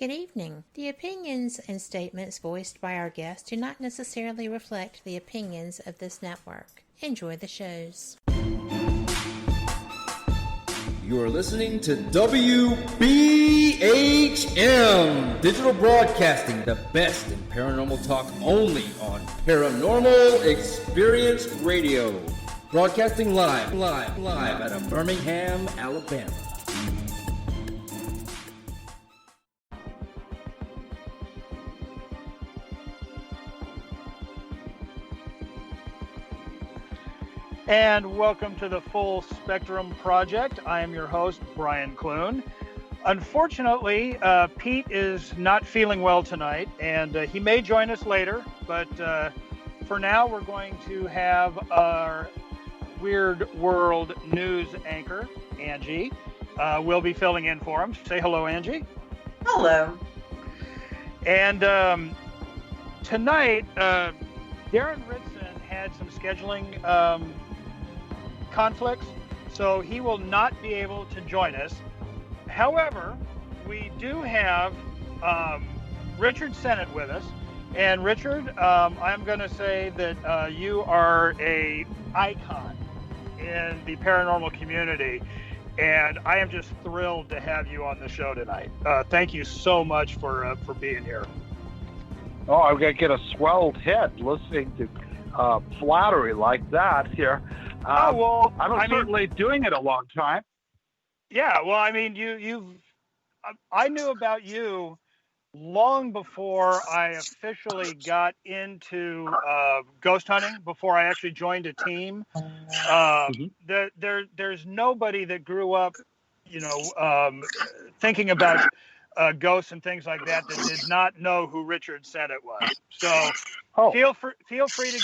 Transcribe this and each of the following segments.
Good evening. The opinions and statements voiced by our guests do not necessarily reflect the opinions of this network. Enjoy the shows. You are listening to WBHM Digital Broadcasting, the best in paranormal talk only on Paranormal Experience Radio. Broadcasting live out of Birmingham, Alabama. And welcome to the Full Spectrum Project. I am your host, Brian Clune. Unfortunately, Pete is not feeling well tonight, and he may join us later, but for now, we're going to have our Weird World News anchor, Angie. We'll be filling in for him. Say hello, Angie. Hello. And tonight, Darren Ritson had some scheduling conflicts, so he will not be able to join us. However, we do have Richard Sennett with us. And Richard, I'm going to say that you are an icon in the paranormal community, and I am just thrilled to have you on the show tonight. Thank you so much for being here. Oh, I'm going to get a swelled head listening to flattery like that here. I'm certainly doing it a long time. Yeah, well, I mean, I knew about you long before I officially got into ghost hunting, before I actually joined a team. There's nobody that grew up, thinking about ghosts and things like that did not know who Richard Sennett was. So feel free to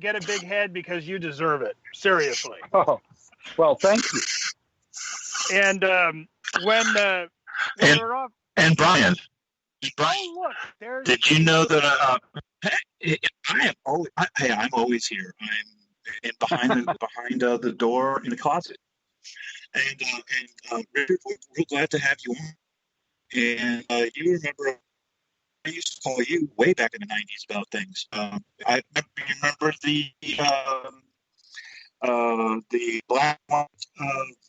get a big head, because you deserve it. Seriously. Oh, well, thank you. And when we're off. And Brian. Oh, look, did you know that I'm always here. I'm behind the door in the closet. And Richard, we're real glad to have you on. And you remember, I used to call you way back in the 90s about things. I remember the black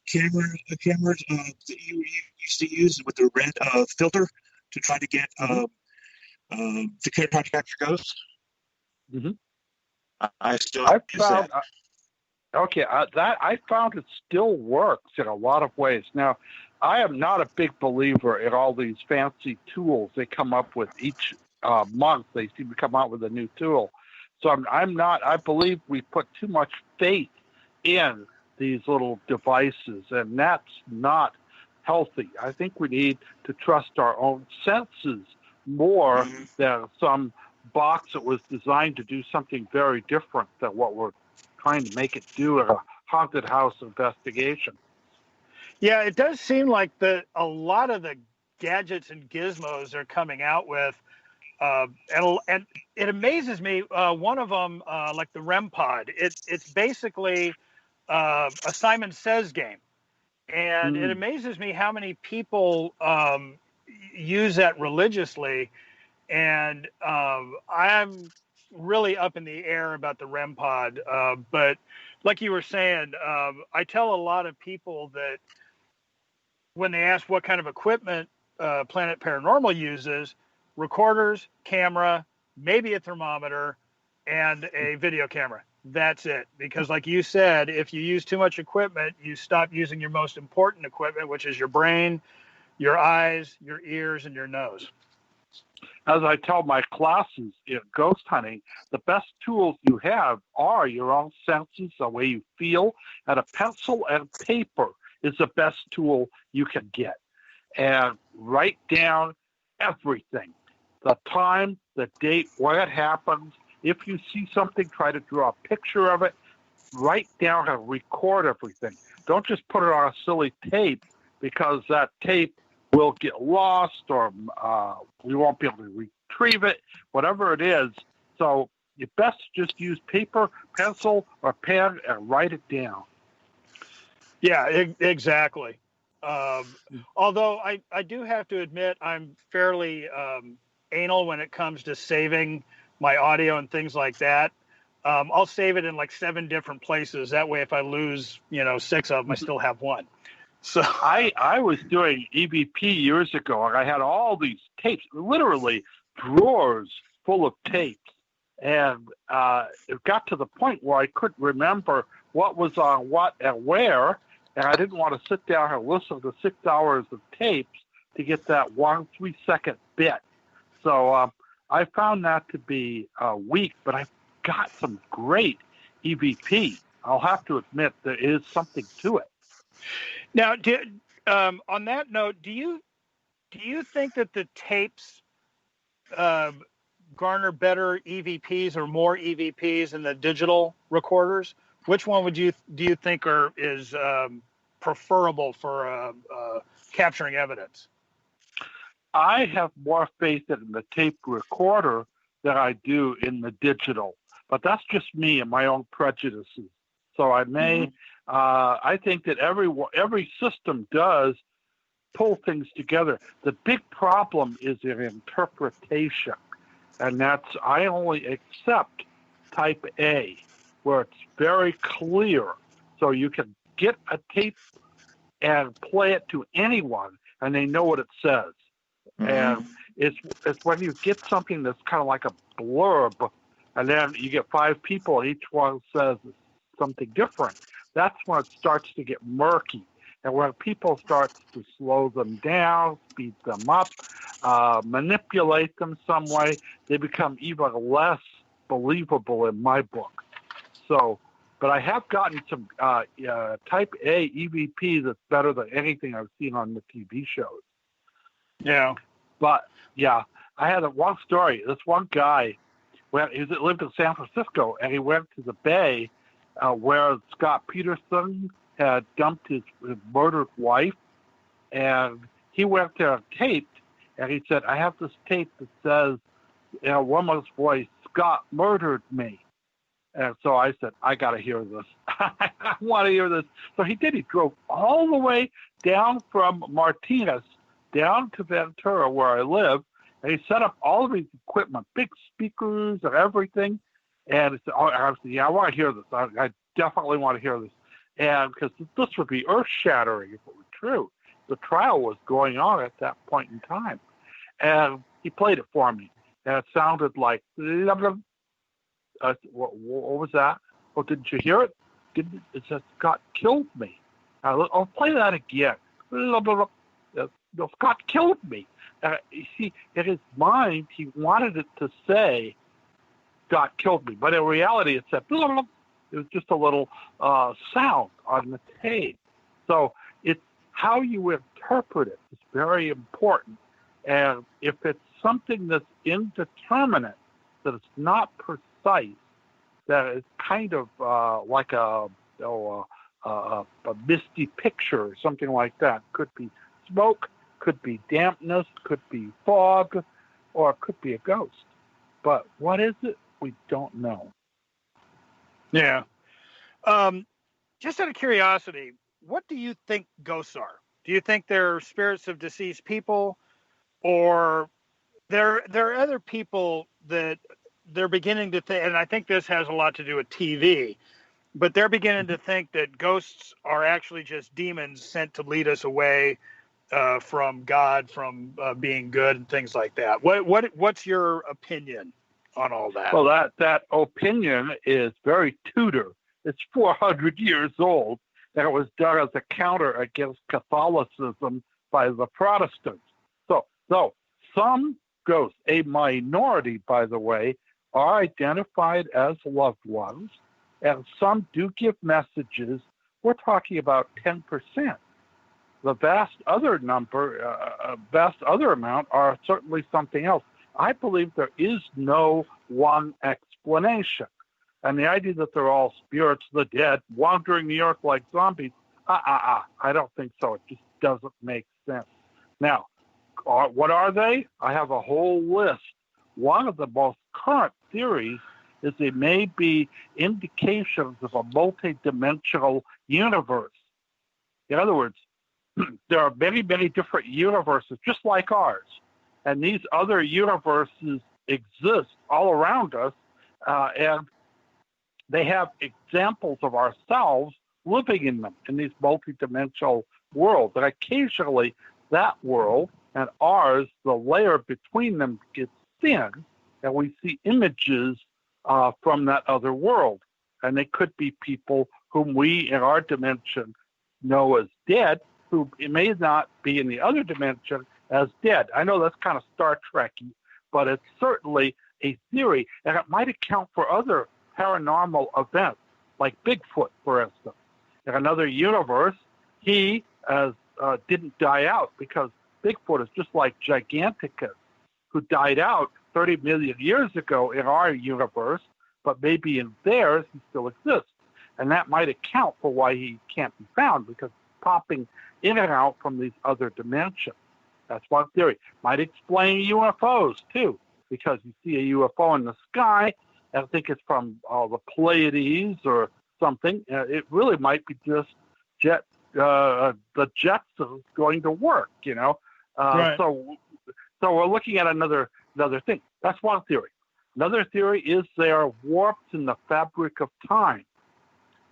cameras that you used to use with the red filter to try to get to capture ghosts. Mm-hmm. I found it still works in a lot of ways. Now, I am not a big believer in all these fancy tools they come up with each month. They seem to come out with a new tool. So I'm not. I believe we put too much faith in these little devices, and that's not healthy. I think we need to trust our own senses more than some box that was designed to do something very different than what we're trying to make it do in a haunted house investigation. Yeah, it does seem like a lot of the gadgets and gizmos they're coming out with, and it amazes me. One of them, like the REM pod, it's basically a Simon Says game, and it amazes me how many people use that religiously. And I'm really up in the air about the REM pod, but like you were saying, I tell a lot of people that when they ask what kind of equipment Planet Paranormal uses, recorders, camera, maybe a thermometer, and a video camera. That's it. Because like you said, if you use too much equipment, you stop using your most important equipment, which is your brain, your eyes, your ears, and your nose. As I tell my classes in ghost hunting, the best tools you have are your own senses, the way you feel, and a pencil and paper is the best tool you can get. And write down everything. The time, the date, where it happens. If you see something, try to draw a picture of it. Write down and record everything. Don't just put it on a silly tape, because that tape will get lost, or we won't be able to retrieve it, whatever it is. So you best just use paper, pencil, or pen and write it down. Yeah, exactly. Although I do have to admit I'm fairly anal when it comes to saving my audio and things like that. I'll save it in like 7 different places. That way, if I lose, 6 of them, I still have one. So I was doing EVP years ago, and I had all these tapes, literally drawers full of tapes. And it got to the point where I couldn't remember what was on what and where, and I didn't want to sit down and listen to 6 hours of tapes to get that 1 3-second bit. So I found that to be weak, but I got some great EVP. I'll have to admit there is something to it. Now, on that note, do you think that the tapes garner better EVPs or more EVPs than the digital recorders? Which one do you think is preferable for capturing evidence? I have more faith in the tape recorder than I do in the digital, but that's just me and my own prejudices. So I may, I think that every system does pull things together. The big problem is their interpretation, and that's I only accept type A, where it's very clear. So you can get a tape and play it to anyone, and they know what it says. And it's when you get something that's kind of like a blurb, and then you get 5 people, and each one says something different. That's when it starts to get murky. And when people start to slow them down, speed them up, manipulate them some way, they become even less believable in my book. So, but I have gotten some type A EVP that's better than anything I've seen on the TV shows. Yeah. But, yeah, I had one story. This one guy, he lived in San Francisco, and he went to the Bay where Scott Peterson had dumped his murdered wife, and he went there taped, and he said, I have this tape that says, in a woman's voice, Scott murdered me. And so I said, I got to hear this. I want to hear this. So he did. He drove all the way down from Martinez down to Ventura, where I live, and he set up all of his equipment, big speakers and everything. And he said, I want to hear this. I definitely want to hear this. And because this would be earth-shattering if it were true. The trial was going on at that point in time. And he played it for me. And it sounded like, what was that? Oh, didn't you hear it? It said, Scott killed me. I'll play that again. Scott killed me. You see, in his mind, he wanted it to say, Scott killed me. But in reality, it said, it was just a little sound on the tape. So it's how you interpret it is very important. And if it's something that's indeterminate, that it's not precise, that it's kind of like a misty picture or something like that. Could be smoke, could be dampness, could be fog, or it could be a ghost. But what is it? We don't know. Yeah. Just out of curiosity, what do you think ghosts are? Do you think they're spirits of deceased people, or there are other people that they're beginning to think, and I think this has a lot to do with TV, but they're beginning to think that ghosts are actually just demons sent to lead us away from God, from being good and things like that. What's your opinion on all that? Well, that opinion is very Tudor. It's 400 years old, and it was done as a counter against Catholicism by the Protestants. So some ghosts, a minority, by the way, are identified as loved ones, and some do give messages. We're talking about 10%. The vast other amount are certainly something else. I believe there is no one explanation. And the idea that they're all spirits of the dead wandering the earth like zombies, I don't think so. It just doesn't make sense. Now, what are they? I have a whole list. One of the most current theories is they may be indications of a multidimensional universe. In other words, there are many, many different universes, just like ours. And these other universes exist all around us, and they have examples of ourselves living in them, in these multidimensional worlds. And occasionally that world and ours, the layer between them gets thin, and we see images from that other world. And they could be people whom we in our dimension know as dead, who may not be in the other dimension as dead. I know that's kind of Star Trek-y, but it's certainly a theory, and it might account for other paranormal events, like Bigfoot, for instance. In another universe, he didn't die out because Bigfoot is just like Giganticus, who died out 30 million years ago in our universe, but maybe in theirs he still exists. And that might account for why he can't be found, because popping in and out from these other dimensions. That's one theory. Might explain UFOs, too, because you see a UFO in the sky, and I think it's from the Pleiades or something. It really might be just the Jetsons going to work, you know. Right. So we're looking at another thing. That's one theory. Another theory is they are warped in the fabric of time.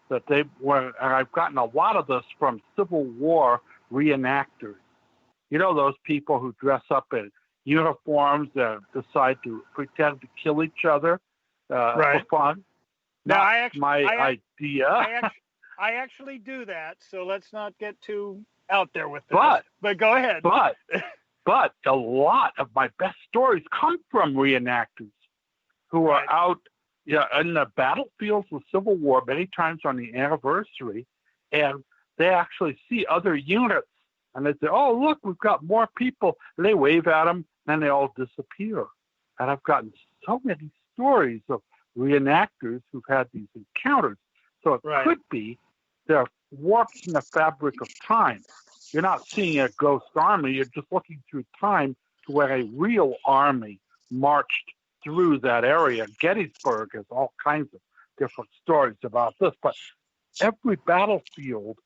That they were, and I've gotten a lot of this from Civil War reenactors. You know, those people who dress up in uniforms and decide to pretend to kill each other for fun. Now, I actually do that, so let's not get too out there with this. But go ahead. But a lot of my best stories come from reenactors who are out in the battlefields of Civil War, many times on the anniversary, and they actually see other units, and they say, "Oh, look, we've got more people." And they wave at them, and they all disappear. And I've gotten so many stories of reenactors who've had these encounters. So it could be they're warped in the fabric of time. You're not seeing a ghost army. You're just looking through time to where a real army marched through that area. Gettysburg has all kinds of different stories about this, but every battlefield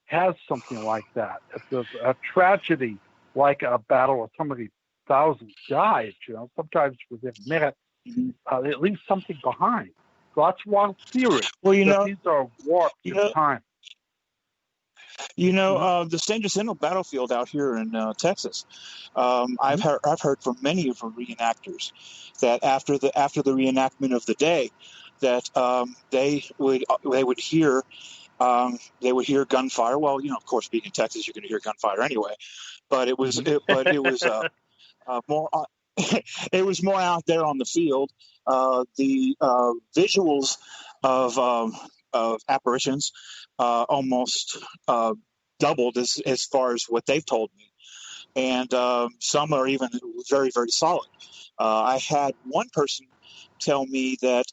has something like that. If there's a tragedy like a battle where somebody, thousands died, you know, sometimes within minutes, it leaves something behind. So that's one theory. Well, you know, these are warped in time. You know, the San Jacinto battlefield out here in Texas. I've heard from many of the reenactors that after the reenactment of the day, that they would hear gunfire. Well, you know, of course, being in Texas, you're going to hear gunfire anyway. But it was more. It was more out there on the field. The visuals of apparitions almost doubled as far as what they've told me, and some are even very, very solid. I had one person tell me that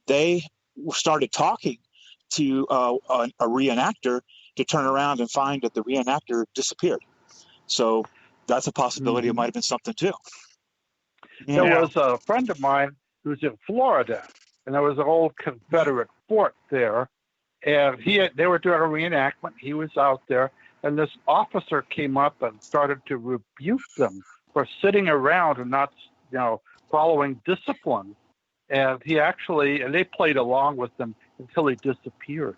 they started talking to a reenactor to turn around and find that the reenactor disappeared. So that's a possibility. It might have been something too. There was a friend of mine who was in Florida, and there was an old Confederate fort there, and they were doing a reenactment. He was out there, and this officer came up and started to rebuke them for sitting around and not, you know, following discipline. And they played along with them until he disappeared.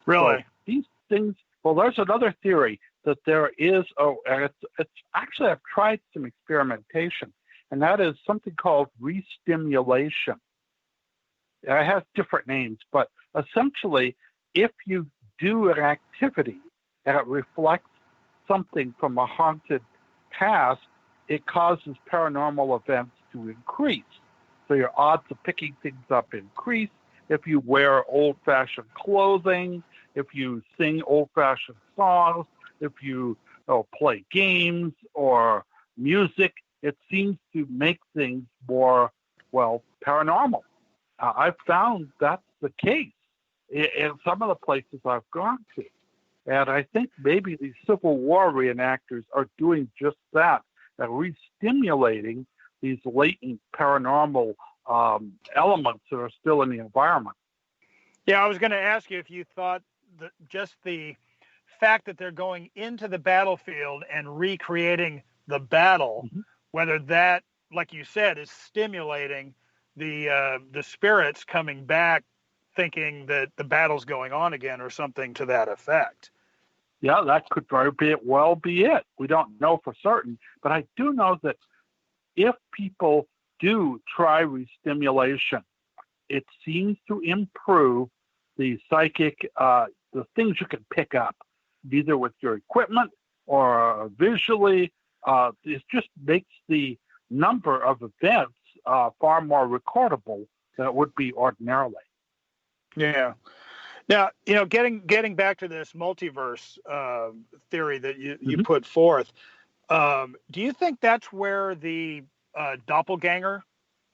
Really? So these things. Well, there's another theory that there is. And it's actually, I've tried some experimentation, and that is something called re-stimulation. It has different names, but essentially, if you do an activity and it reflects something from a haunted past, it causes paranormal events to increase. So your odds of picking things up increase. If you wear old-fashioned clothing, if you sing old-fashioned songs, if you play games or music, it seems to make things more, paranormal. I've found that's the case in some of the places I've gone to. And I think maybe these Civil War reenactors are doing just that, re-stimulating these latent paranormal elements that are still in the environment. Yeah, I was going to ask you if you thought that just the fact that they're going into the battlefield and recreating the battle, whether that, like you said, is stimulating the spirits coming back, thinking that the battle's going on again, or something to that effect. Yeah, that could very well be it. We don't know for certain, but I do know that if people do try restimulation, it seems to improve the psychic, the things you can pick up, either with your equipment or visually. It just makes the number of events far more recordable than it would be ordinarily. Yeah. Now, getting back to this multiverse theory that you put forth, do you think that's where the doppelganger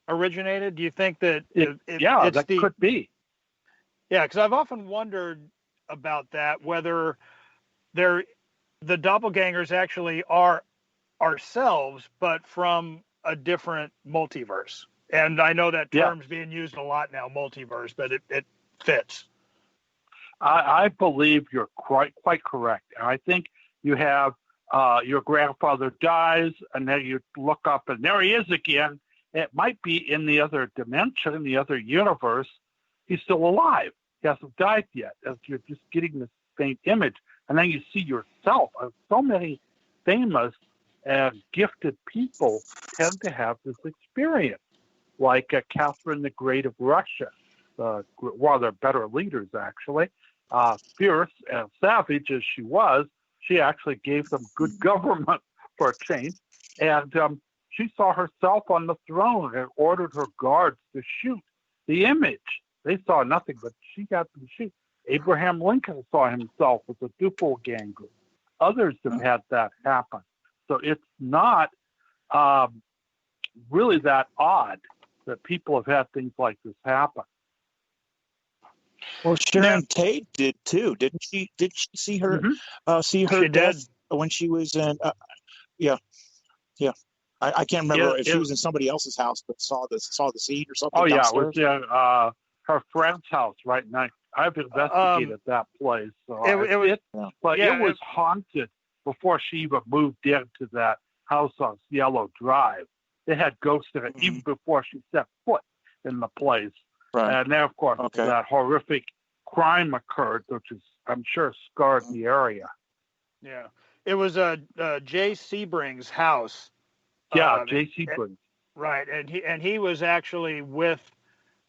originated? Do you think that could be? Yeah, because I've often wondered about that, whether the doppelgangers actually are ourselves, but from a different multiverse. And I know that term's being used a lot now, multiverse, but it fits. I believe you're quite correct. I think you have your grandfather dies, and then you look up, and there he is again. It might be in the other dimension, in the other universe. He's still alive. He hasn't died yet. As you're just getting this faint image, and then you see yourself. So many famous and gifted people tend to have this experience, like Catherine the Great of Russia. One of their better leaders, actually. Fierce and savage as she was, she actually gave them good government for a change. And she saw herself on the throne and ordered her guards to shoot the image. They saw nothing, but she got them to shoot. Abraham Lincoln saw himself as a doppelganger. Others have had that happen. So it's not really that odd that people have had things like this happen. Well, Sharon Tate did too, didn't she? Did she see her see her death when she was in? Yeah. I can't remember if she was in somebody else's house, but saw the seed or something. Oh yeah, downstairs. it was her friend's house right now. I've investigated that place. So it was haunted before she even moved into that house on Yellow Drive. They had ghosts in it even before she set foot in the place. Right. And then, of course, that horrific crime occurred, which is, I'm sure, scarred the area. Yeah. It was Jay Sebring's house. Yeah, Jay Sebring. Right. And he was actually with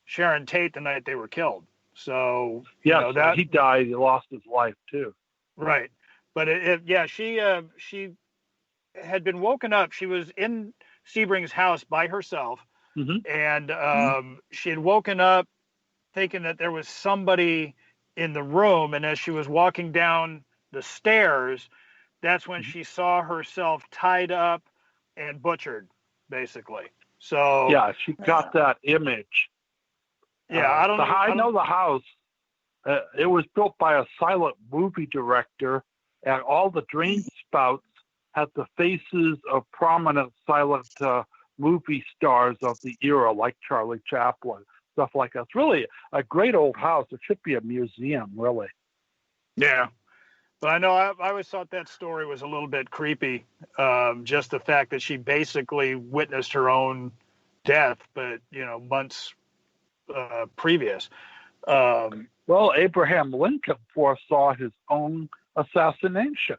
Sharon Tate the night they were killed. So, he died. He lost his life, too. Right. But, she had been woken up. She was in Sebring's house by herself. And she had woken up thinking that there was somebody in the room. And as she was walking down the stairs, that's when she saw herself tied up and butchered, basically. So yeah, she got that image. Yeah, I know the house. It was built by a silent movie director, and all the drain spouts had the faces of prominent silent movie stars of the era, like Charlie Chaplin, stuff like that. It's really a great old house. It should be a museum, really. Yeah. But I know I always thought that story was a little bit creepy. Just the fact that she basically witnessed her own death, but, months previous. Well, Abraham Lincoln foresaw his own assassination.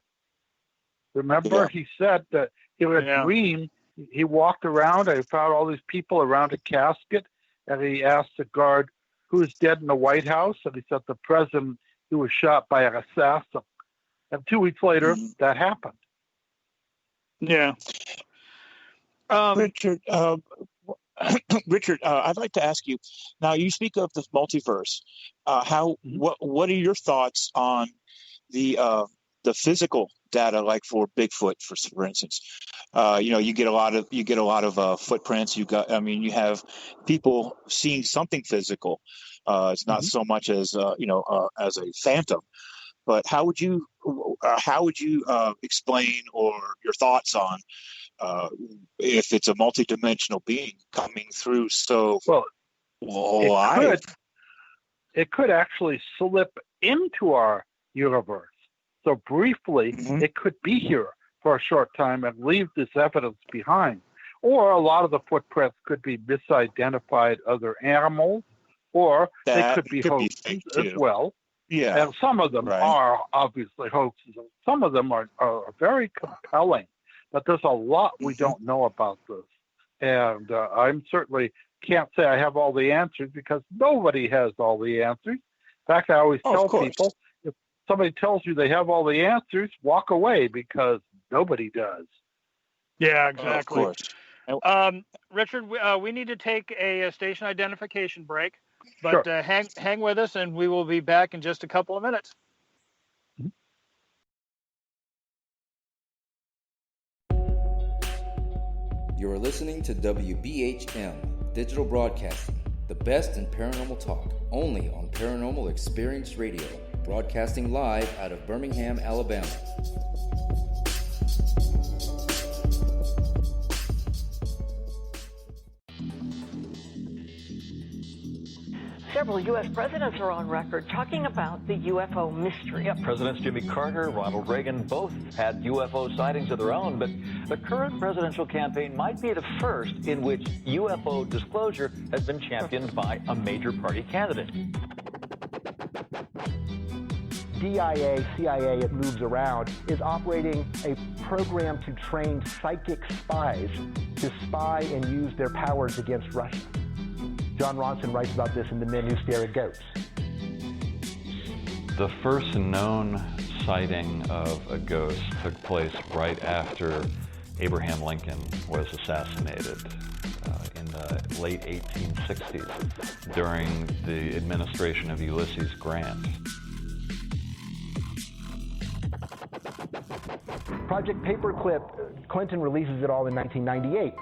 Remember, he said that he had a dream. He walked around and he found all these people around a casket, and he asked the guard, who's dead in the White House? And he said, the president who was shot by an assassin. And 2 weeks later, that happened. Yeah. Richard, I'd like to ask you, now you speak of the multiverse. What are your thoughts on the physical data, like for Bigfoot, for instance? You get a lot of footprints. You have people seeing something physical. It's not so much as as a phantom. But how would you explain, or your thoughts on if it's a multidimensional being coming through? So it could actually slip into our universe. So briefly, it could be here for a short time and leave this evidence behind. Or a lot of the footprints could be misidentified other animals, or they could be hoaxes as well. Yeah. And some of them are obviously hoaxes. Some of them are very compelling, but there's a lot we don't know about this. And I'm certainly can't say I have all the answers because nobody has all the answers. In fact, I always tell people, if somebody tells you they have all the answers, walk away because nobody does. Yeah, exactly. Of course. Richard, we need to take a station identification break, but Sure. hang with us, and we will be back in just a couple of minutes. You're listening to WBHM Digital Broadcasting, the best in paranormal talk, only on Paranormal Experience Radio, broadcasting live out of Birmingham, Alabama. Several U.S. presidents are on record talking about the UFO mystery. Yeah, Presidents Jimmy Carter, Ronald Reagan both had UFO sightings of their own, but the current presidential campaign might be the first in which UFO disclosure has been championed by a major party candidate. DIA, CIA, it moves around, is operating a program to train psychic spies to spy and use their powers against Russia. John Ronson writes about this in The Men Who Stare at Goats. The first known sighting of a ghost took place right after Abraham Lincoln was assassinated in the late 1860s during the administration of Ulysses Grant. Project Paperclip, Clinton releases it all in 1998.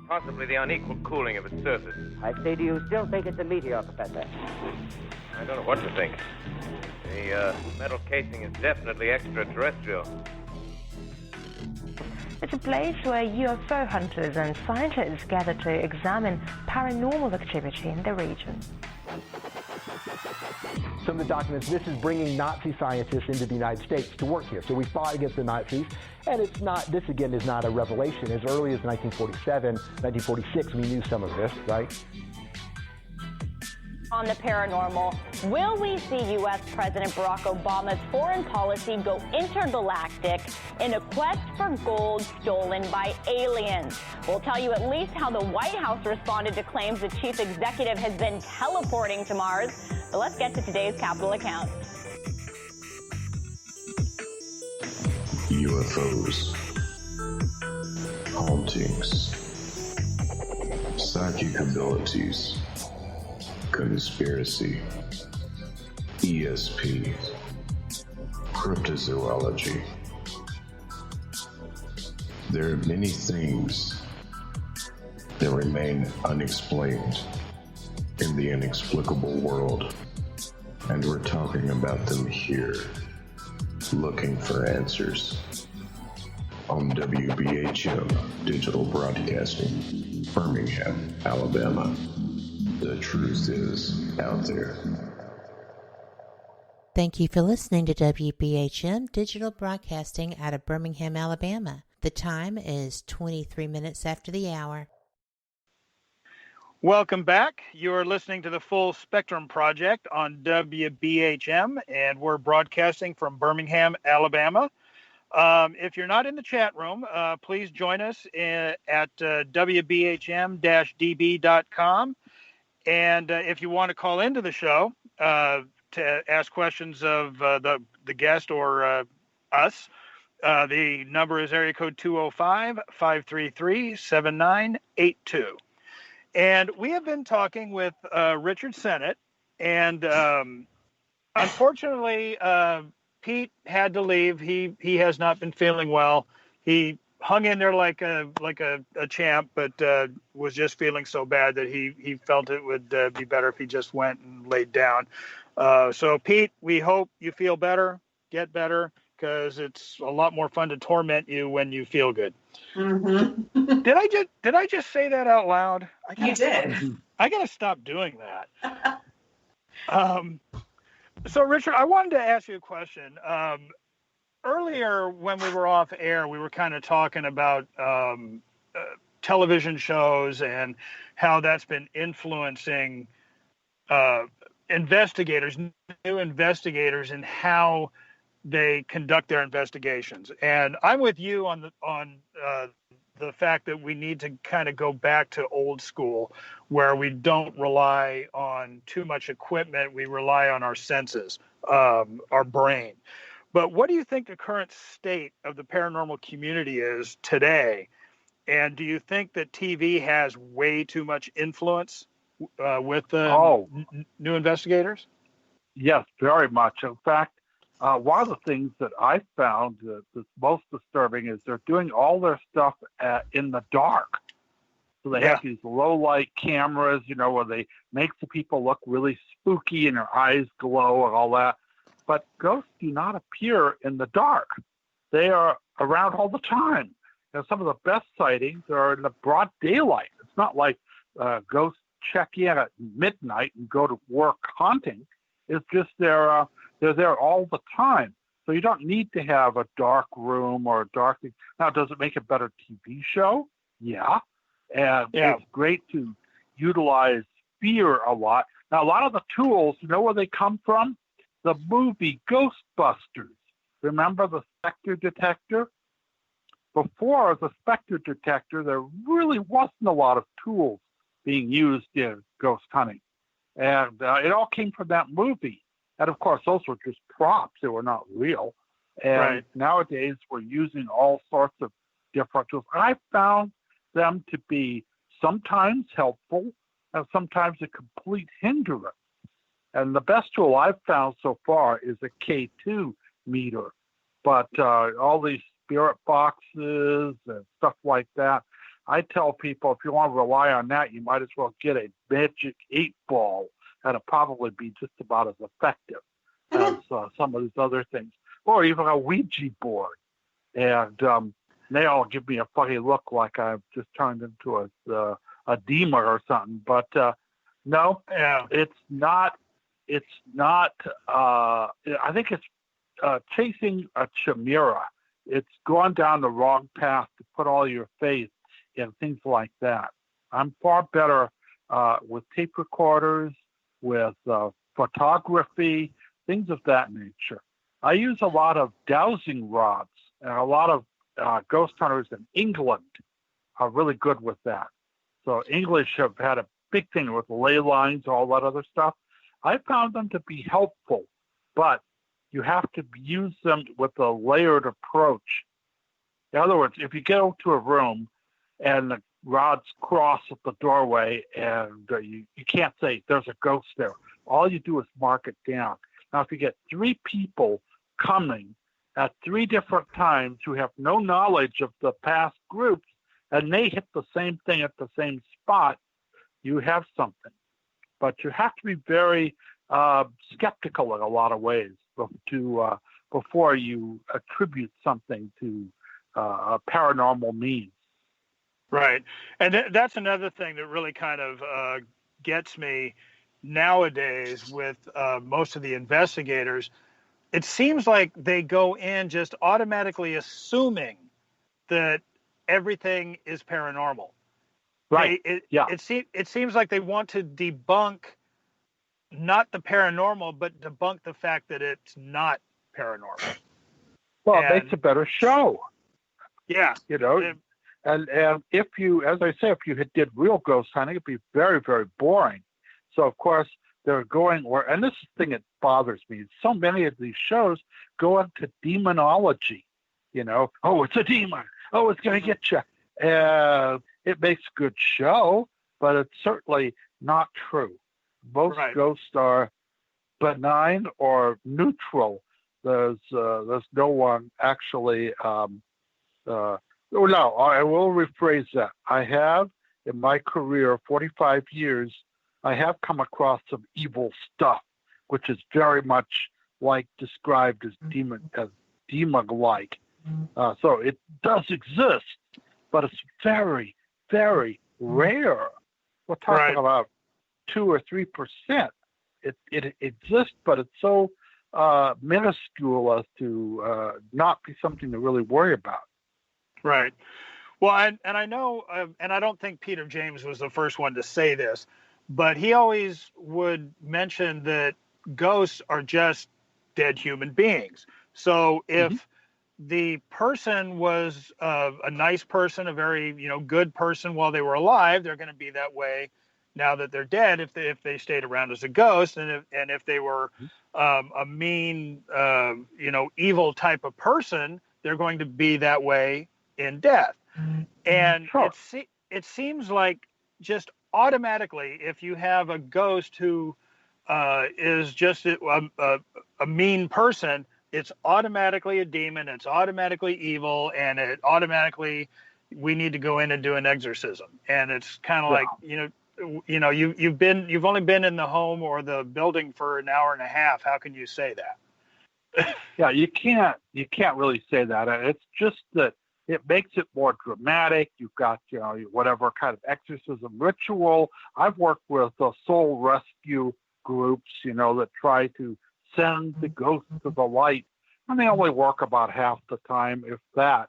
Possibly the unequal cooling of its surface. I say, do you still think it's a meteor, Professor? I don't know what to think. The metal casing is definitely extraterrestrial. It's a place where UFO hunters and scientists gather to examine paranormal activity in the region. Some of the documents, this is bringing Nazi scientists into the United States to work here. So we fought against the Nazis, and it's not, this again is not a revelation. As early as 1947, 1946, we knew some of this, right? On the paranormal, will we see U.S. President Barack Obama's foreign policy go intergalactic in a quest for gold stolen by aliens? We'll tell you at least how the White House responded to claims the chief executive has been teleporting to Mars. But let's get to today's Capitol account. UFOs, hauntings, psychic abilities, conspiracy, ESP, cryptozoology. There are many things that remain unexplained in the inexplicable world, and we're talking about them here, looking for answers on WBHM Digital Broadcasting, Birmingham, Alabama. The truth is out there. Thank you for listening to WBHM Digital Broadcasting out of Birmingham, Alabama. The time is 23 minutes after the hour. Welcome back. You are listening to the Full Spectrum Project on WBHM, and we're broadcasting from Birmingham, Alabama. If you're not in the chat room, please join us at WBHM-DB.com. And if you want to call into the show to ask questions of the guest or us, the number is area code 205-533-7982. And we have been talking with Richard Sennett, and unfortunately, Pete had to leave. He has not been feeling well. He hung in there like a champ, but was just feeling so bad that he felt it would be better if he just went and laid down. So Pete, we hope you feel better, get better, because it's a lot more fun to torment you when you feel good. Mm-hmm. Did I just say that out loud? I did. I gotta stop doing that. So, Richard, I wanted to ask you a question. Earlier, when we were off air, we were kind of talking about television shows and how that's been influencing investigators, new investigators, and how they conduct their investigations. And I'm with you on the fact that we need to kind of go back to old school, where we don't rely on too much equipment. We rely on our senses, our brain. But what do you think the current state of the paranormal community is today? And do you think that TV has way too much influence with the new investigators? Yes, very much. In fact, one of the things that I found that's most disturbing is they're doing all their stuff in the dark. So they have these low light cameras, where they make the people look really spooky and their eyes glow and all that. But ghosts do not appear in the dark. They are around all the time. Some of the best sightings are in the broad daylight. It's not like ghosts check in at midnight and go to work hunting. It's just they're there all the time. So you don't need to have a dark room or a dark thing. Now, does it make a better TV show? Yeah. And it's great to utilize fear a lot. Now, a lot of the tools, you know where they come from? The movie Ghostbusters. Remember the Spectre detector? Before the Spectre detector, there really wasn't a lot of tools being used in ghost hunting. And it all came from that movie. And, of course, those were just props. They were not real. And nowadays, we're using all sorts of different tools. I found them to be sometimes helpful and sometimes a complete hindrance. And the best tool I've found so far is a K2 meter. But all these spirit boxes and stuff like that, I tell people if you want to rely on that, you might as well get a magic 8-ball. That'll probably be just about as effective as some of these other things. Or even a Ouija board. And they all give me a funny look like I've just turned into a demon or something. But no, it's not. It's not. I think it's chasing a chimera. It's gone down the wrong path to put all your faith in things like that. I'm far better with tape recorders, with photography, things of that nature. I use a lot of dowsing rods, and a lot of ghost hunters in England are really good with that. So English have had a big thing with ley lines, all that other stuff. I found them to be helpful, but you have to use them with a layered approach. In other words, if you go to a room and the rods cross at the doorway and you can't say there's a ghost there, all you do is mark it down. Now, if you get 3 people coming at 3 different times who have no knowledge of the past groups and they hit the same thing at the same spot, you have something. But you have to be very skeptical in a lot of ways before you attribute something to a paranormal means. Right. And that's another thing that really kind of gets me nowadays with most of the investigators. It seems like they go in just automatically assuming that everything is paranormal. Right. It seems like they want to debunk not the paranormal, but debunk the fact that it's not paranormal. Well, it makes a better show. Yeah. And if you, as I say, if you did real ghost hunting, it'd be very, very boring. So, of course, they're going where, and this is the thing that bothers me. So many of these shows go into demonology. Oh, it's a demon. Oh, it's going to get you. It makes a good show, but it's certainly not true. Most ghosts are benign or neutral. There's no one actually. No, I will rephrase that. I have, in my career, 45 years, I have come across some evil stuff, which is very much described as demon-like. So it does exist, but it's very, very rare. We're talking about 2 or 3% it exists, but it's so minuscule as to not be something to really worry about. Right. Well, and I know, and I don't think Peter James was the first one to say this, but he always would mention that ghosts are just dead human beings. So if the person was a nice person, a very good person while they were alive, they're going to be that way now that they're dead. If they stayed around as a ghost, and if they were a mean evil type of person, they're going to be that way in death. And it seems like just automatically, if you have a ghost who is just a mean person, it's automatically a demon, it's automatically evil, and it automatically, we need to go in and do an exorcism. And it's kind of like, you've only been in the home or the building for an hour and a half. How can you say that? Yeah, you can't really say that. It's just that it makes it more dramatic. You've got, whatever kind of exorcism ritual. I've worked with soul rescue groups, that try to send the ghost to the light. And they only work about half the time, if that.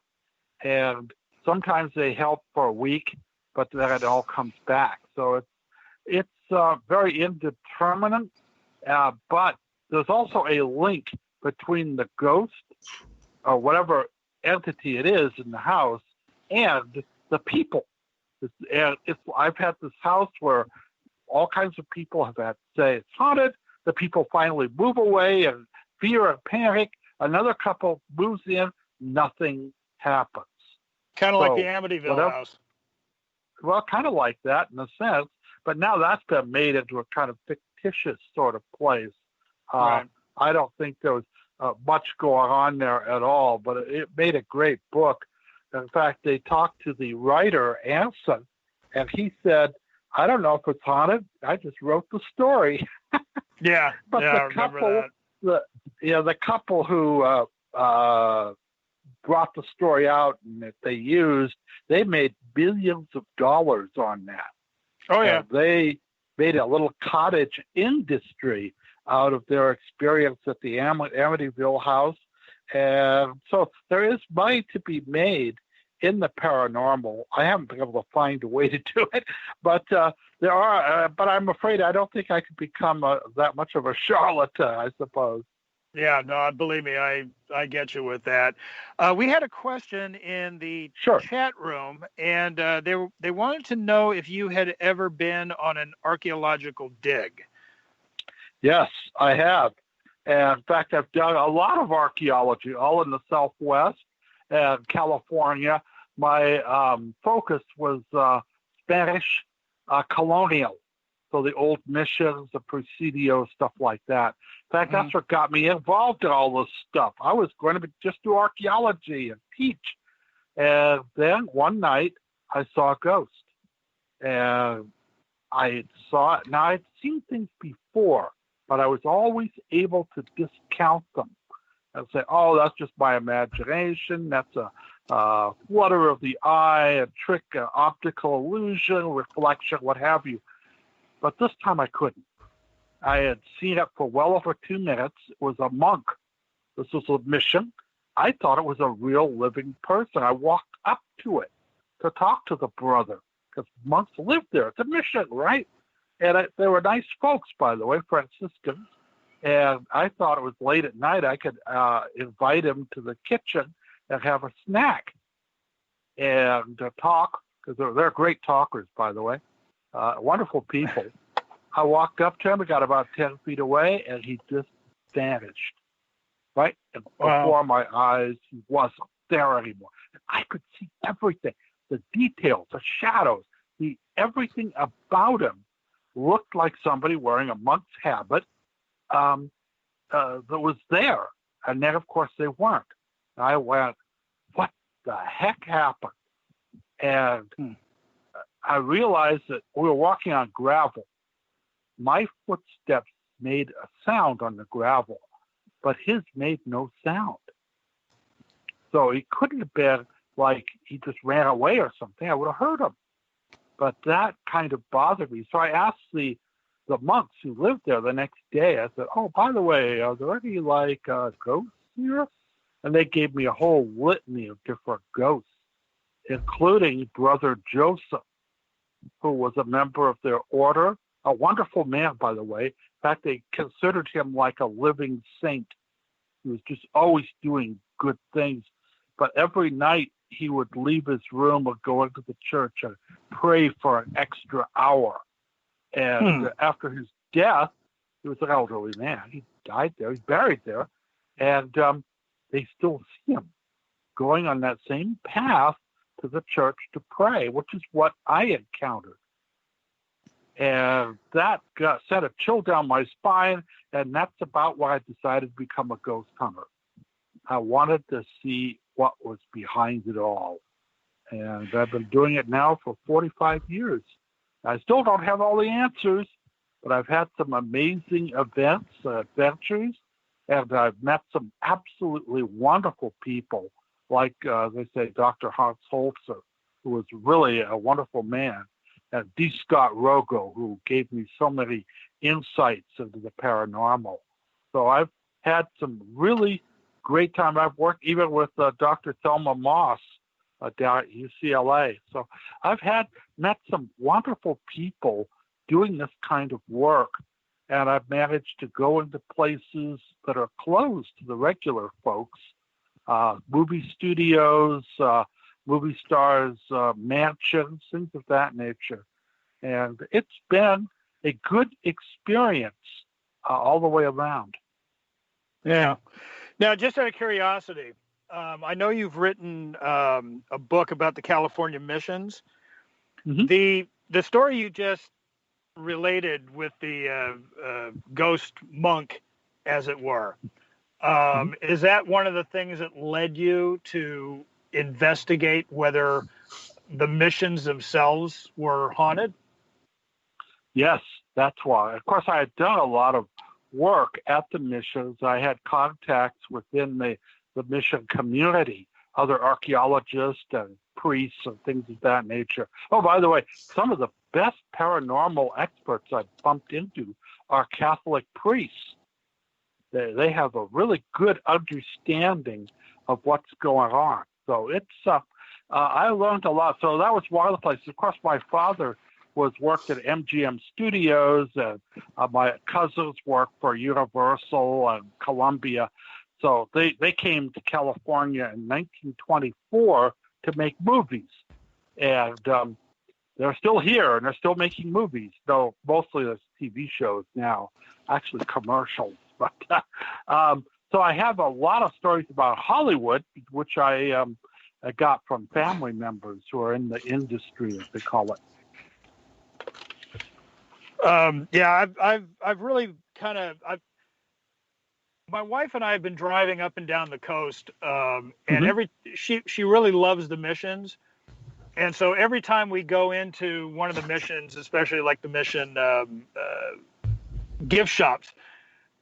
And sometimes they help for a week, but then it all comes back. So it's very indeterminate. But there's also a link between the ghost or whatever entity it is in the house and the people. I've had this house where all kinds of people have had to say it's haunted. The people finally move away and fear and panic. Another couple moves in, nothing happens. Kind of like the Amityville house. Well, kind of like that in a sense, but now that's been made into a kind of fictitious sort of place. Right. I don't think there was much going on there at all, but it made a great book. In fact, they talked to the writer, Anson, and he said, I don't know if it's haunted. I just wrote the story. Yeah, but I the couple, remember that. the couple who brought the story out and that they used, they made billions of dollars on that. Oh, yeah. They made a little cottage industry out of their experience at the Amityville house. And so there is money to be made in the paranormal. I haven't been able to find a way to do it, but there are. But I'm afraid I don't think I could become that much of a charlatan, I suppose. Yeah, no, believe me, I get you with that. We had a question in the chat room, and they wanted to know if you had ever been on an archaeological dig. Yes, I have. And in fact, I've done a lot of archaeology, all in the Southwest and California. My focus was Spanish colonial, so the old missions, the presidios, stuff like that. In fact, that's what got me involved in all this stuff. I was going to just do archaeology and teach. And then one night, I saw a ghost. And I saw it. Now, I'd seen things before, but I was always able to discount them and say, oh, that's just my imagination. That's a flutter of the eye, a trick, an optical illusion, reflection, what have you. But this time I couldn't. I had seen it for well over 2 minutes. It was a monk. This was a mission. I thought it was a real living person. I walked up to it to talk to the brother because monks lived there. It's a mission, right? And they were nice folks, by the way, Franciscans. And I thought it was late at night. I could invite him to the kitchen and have a snack and talk, because they're great talkers, by the way. Wonderful people. I walked up to him, I got about 10 feet away, and he just vanished. Right? And before my eyes, he wasn't there anymore. And I could see everything, the details, the shadows, everything about him looked like somebody wearing a monk's habit that was there. And then, of course, they weren't. And I went, what the heck happened? And I realized that we were walking on gravel. My footsteps made a sound on the gravel, but his made no sound. So he couldn't have been like he just ran away or something. I would have heard him. But that kind of bothered me. So I asked the the monks who lived there the next day. I said, "Oh, by the way, are there any ghosts here?" And they gave me a whole litany of different ghosts, including Brother Joseph, who was a member of their order, a wonderful man, by the way. In fact, they considered him like a living saint. He was just always doing good things. But every night he would leave his room or go into the church and pray for an extra hour. And after his death, he was an elderly man. He died there. He's buried there. And they still see him going on that same path to the church to pray, which is what I encountered. And that sent a chill down my spine, and that's about why I decided to become a ghost hunter. I wanted to see what was behind it all. And I've been doing it now for 45 years. I still don't have all the answers, but I've had some amazing events, adventures, and I've met some absolutely wonderful people, like, as I say, Dr. Hans Holzer, who was really a wonderful man, and D. Scott Rogo, who gave me so many insights into the paranormal. So I've had some really great time. I've worked even with Dr. Thelma Moss down at UCLA. So I've met some wonderful people doing this kind of work, and I've managed to go into places that are closed to the regular folks, movie studios, movie stars' mansions, things of that nature. And it's been a good experience all the way around. Yeah. Now, just out of curiosity, I know you've written a book about the California missions. Mm-hmm. The story you just related with the ghost monk, as it were, is that one of the things that led you to investigate whether the missions themselves were haunted? Yes, that's why. Of course, I had done a lot of work at the missions. I had contacts within the mission community, other archaeologists and priests and things of that nature. Oh, by the way, some of the best paranormal experts I've bumped into are Catholic priests. They have a really good understanding of what's going on. So it's I learned a lot. So that was one of the places. Of course, my father worked at MGM Studios, and my cousins worked for Universal and Columbia. So they came to California in 1924 to make movies. And they're still here, and they're still making movies, though mostly there's TV shows now, actually commercials. But so I have a lot of stories about Hollywood, which I got from family members who are in the industry, as they call it. Yeah, I've really kind of, my wife and I have been driving up and down the coast, and she really loves the missions. And so every time we go into one of the missions, especially like the mission gift shops,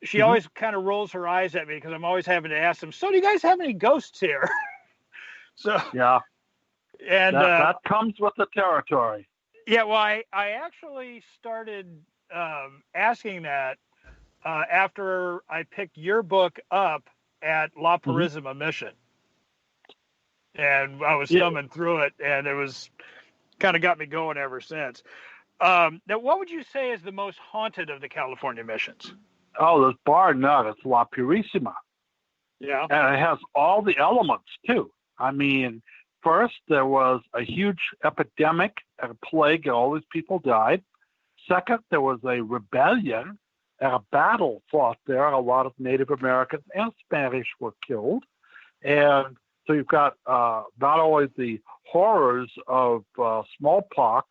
she always kind of rolls her eyes at me because I'm always having to ask them, so do you guys have any ghosts here? So yeah, and that comes with the territory. Yeah, well, I actually started asking that after I picked your book up at La Purisima Mission. And I was thumbing through it, and it was kind of got me going ever since. Now, what would you say is the most haunted of the California missions? Oh, there's bar none. It's La Purisima. Yeah. And it has all the elements, too. I mean, first, there was a huge epidemic and a plague, and all these people died. Second, there was a rebellion and a battle fought there. A lot of Native Americans and Spanish were killed. And so you've got not only the horrors of smallpox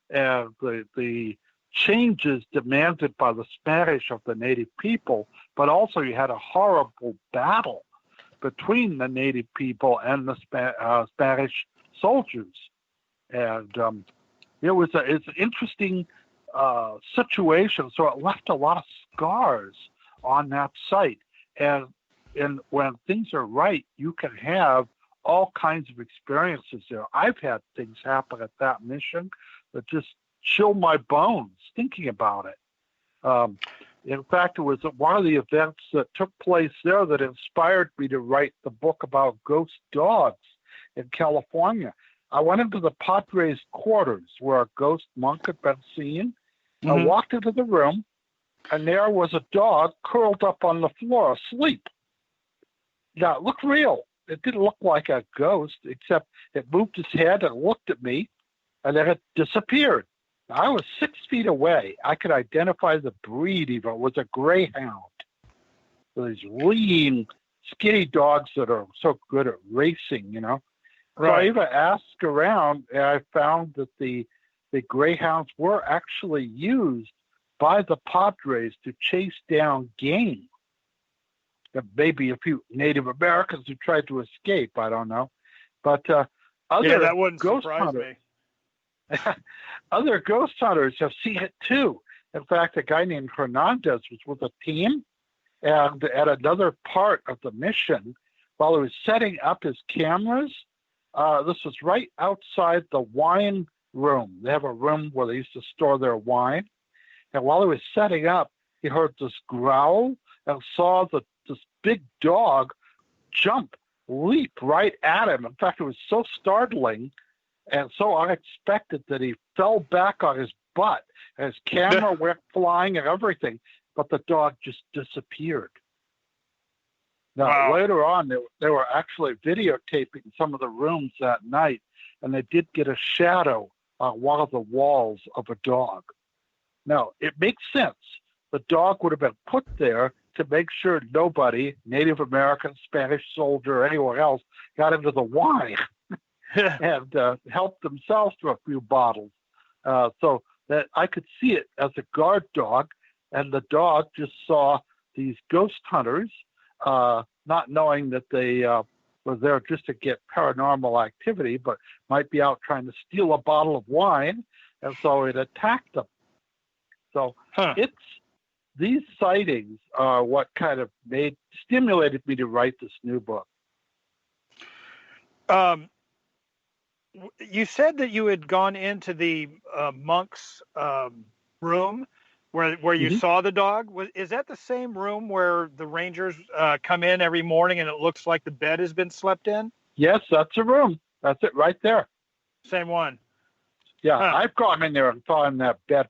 and the changes demanded by the Spanish of the native people, but also you had a horrible battle between the native people and the Spanish soldiers. And it's an interesting situation. So it left a lot of scars on that site. And when things are right, you can have all kinds of experiences there. I've had things happen at that mission that just chill my bones thinking about it. In fact, it was one of the events that took place there that inspired me to write the book about ghost dogs in California. I went into the Padres' quarters where a ghost monk had been seen. I walked into the room, and there was a dog curled up on the floor asleep. Now, it looked real. It didn't look like a ghost, except it moved its head and looked at me, and then it disappeared. I was 6 feet away. I could identify the breed even. It was a greyhound. So these lean, skinny dogs that are so good at racing, you know. Right. So I even asked around, and I found that the greyhounds were actually used by the Padres to chase down game. There may be a few Native Americans who tried to escape. I don't know. But other that wouldn't ghost surprise hunters, me. other ghost hunters have seen it too. In fact, a guy named Hernandez was with a team, and at another part of the mission, while he was setting up his cameras, this was right outside the wine room. They have a room where they used to store their wine. And while he was setting up, he heard this growl and saw this big dog leap right at him. In fact, it was so startling and so unexpected that he fell back on his butt, and his camera went flying and everything, but the dog just disappeared. Now, later on, they were actually videotaping some of the rooms that night, and they did get a shadow on one of the walls of a dog. Now, it makes sense. The dog would have been put there to make sure nobody, Native American, Spanish soldier, or anyone else, got into the wine and helped themselves to a few bottles. So that I could see it as a guard dog, and the dog just saw these ghost hunters, not knowing that they were there just to get paranormal activity, but might be out trying to steal a bottle of wine, and so it attacked them. So these sightings are what kind of stimulated me to write this new book. You said that you had gone into the monk's room where you saw the dog. Is that the same room where the rangers come in every morning and it looks like the bed has been slept in? Yes, that's a room. That's it right there. Same one. Yeah, I've gone in there and found that bed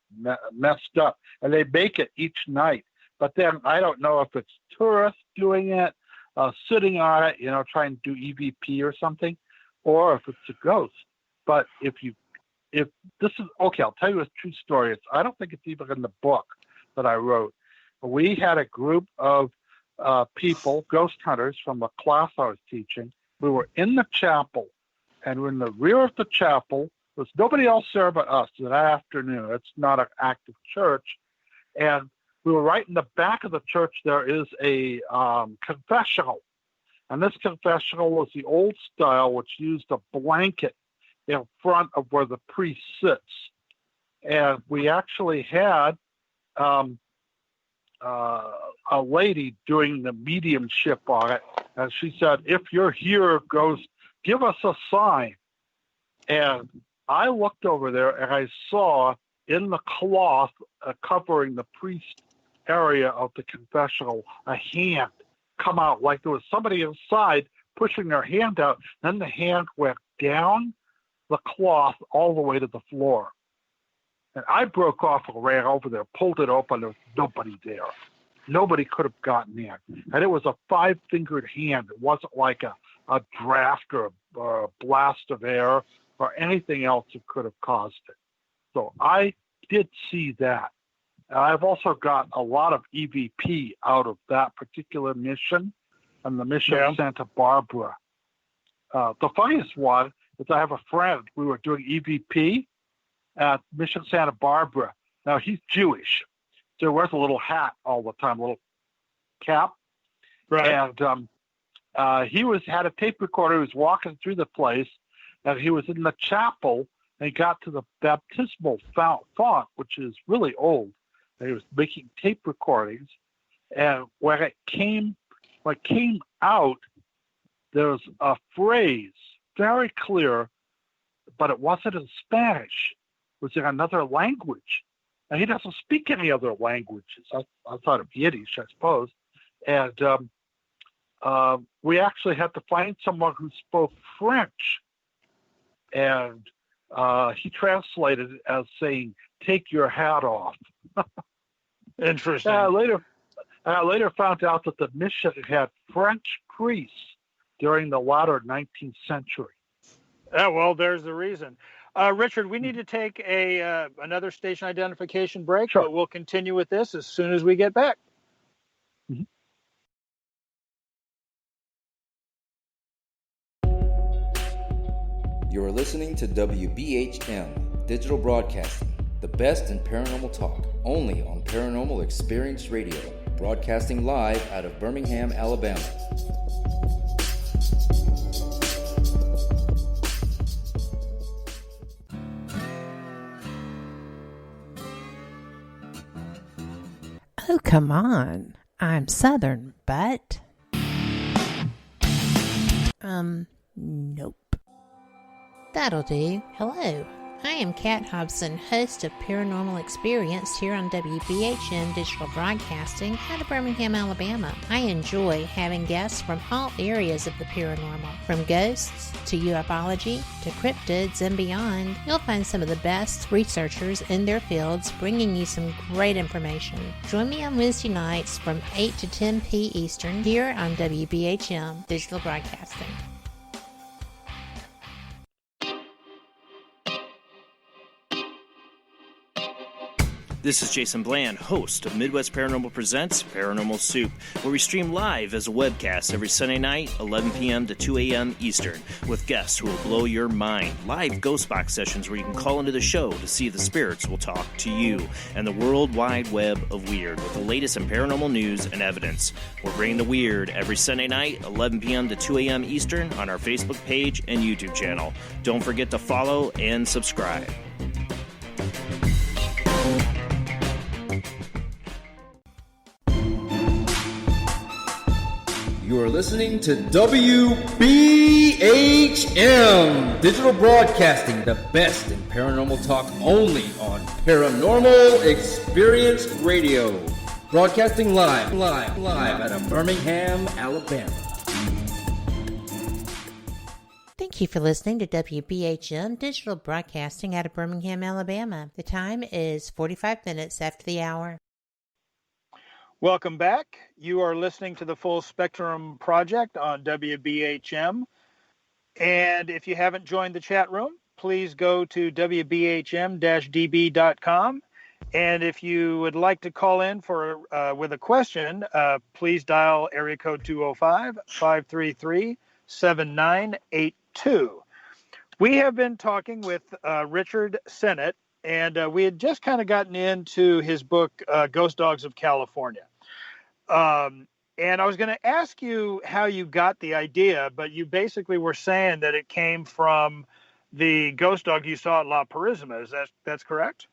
messed up, and they make it each night. But then I don't know if it's tourists doing it, sitting on it, you know, trying to do EVP or something, or if it's a ghost. But if this is okay, I'll tell you a true story. I don't think it's even in the book that I wrote. We had a group of people, ghost hunters, from a class I was teaching. We were in the chapel, and in the rear of the chapel was nobody else there but us that afternoon. It's not an active church. And we were right in the back of the church. There is a confessional. And this confessional was the old style, which used a blanket in front of where the priest sits. And we actually had a lady doing the mediumship on it. And she said, if you're here, ghost, give us a sign. And I looked over there and I saw in the cloth covering the priest area of the confessional a hand come out like there was somebody inside pushing their hand out. Then the hand went down the cloth all the way to the floor. And I broke off and ran over there, pulled it open. There was nobody there. Nobody could have gotten in. And it was a 5-fingered hand. It wasn't like a draft or a blast of air or anything else that could have caused it. So I did see that. And I've also got a lot of EVP out of that particular mission and the mission of Santa Barbara. The funniest one is I have a friend. We were doing EVP at Mission Santa Barbara. Now, he's Jewish, so he wears a little hat all the time, a little cap. Right. And he had a tape recorder. He was walking through the place, and he was in the chapel, and he got to the baptismal font, which is really old. And he was making tape recordings, and when it came out, there was a phrase, very clear, but it wasn't in Spanish. It was in another language. and he doesn't speak any other languages outside of Yiddish, I suppose. And we actually had to find someone who spoke French, and he translated it as saying, "Take your hat off." Interesting. I later found out that the mission had French priests during the latter 19th century. Yeah, well, there's the reason. Richard, we need to take another station identification break, Sure. but we'll continue with this as soon as we get back. Mm-hmm. You're listening to WBHM Digital Broadcasting, the best in paranormal talk, only on Paranormal Experience Radio, broadcasting live out of Birmingham, Alabama. Oh, come on. I'm Southern, but... Nope. That'll do. Hello. I am Kat Hobson, host of Paranormal Experience here on WBHM Digital Broadcasting out of Birmingham, Alabama. I enjoy having guests from all areas of the paranormal, from ghosts to ufology to cryptids and beyond. You'll find some of the best researchers in their fields bringing you some great information. Join me on Wednesday nights from 8 to 10 p. Eastern here on WBHM Digital Broadcasting. This is Jason Bland, host of Midwest Paranormal Presents Paranormal Soup, where we stream live as a webcast every Sunday night, 11 p.m. to 2 a.m. Eastern, with guests who will blow your mind. Live ghost box sessions where you can call into the show to see if the spirits will talk to you, and the world wide web of weird with the latest in paranormal news and evidence. We're bringing the weird every Sunday night, 11 p.m. to 2 a.m. Eastern on our Facebook page and YouTube channel. Don't forget to follow and subscribe. You are listening to WBHM Digital Broadcasting, the best in paranormal talk, only on Paranormal Experience Radio. Broadcasting live out of Birmingham, Alabama. Thank you for listening to WBHM Digital Broadcasting out of Birmingham, Alabama. The time is 45 minutes after the hour. Welcome back. You are listening to the Full Spectrum Project on WBHM. And if you haven't joined the chat room, please go to WBHM-DB.com. And if you would like to call in with a question, please dial area code 205-533-7982. We have been talking with Richard Sennett, and we had just kind of gotten into his book, Ghost Dogs of California. And I was going to ask you how you got the idea, but you basically were saying that it came from the ghost dog you saw at La Purisima. That's correct?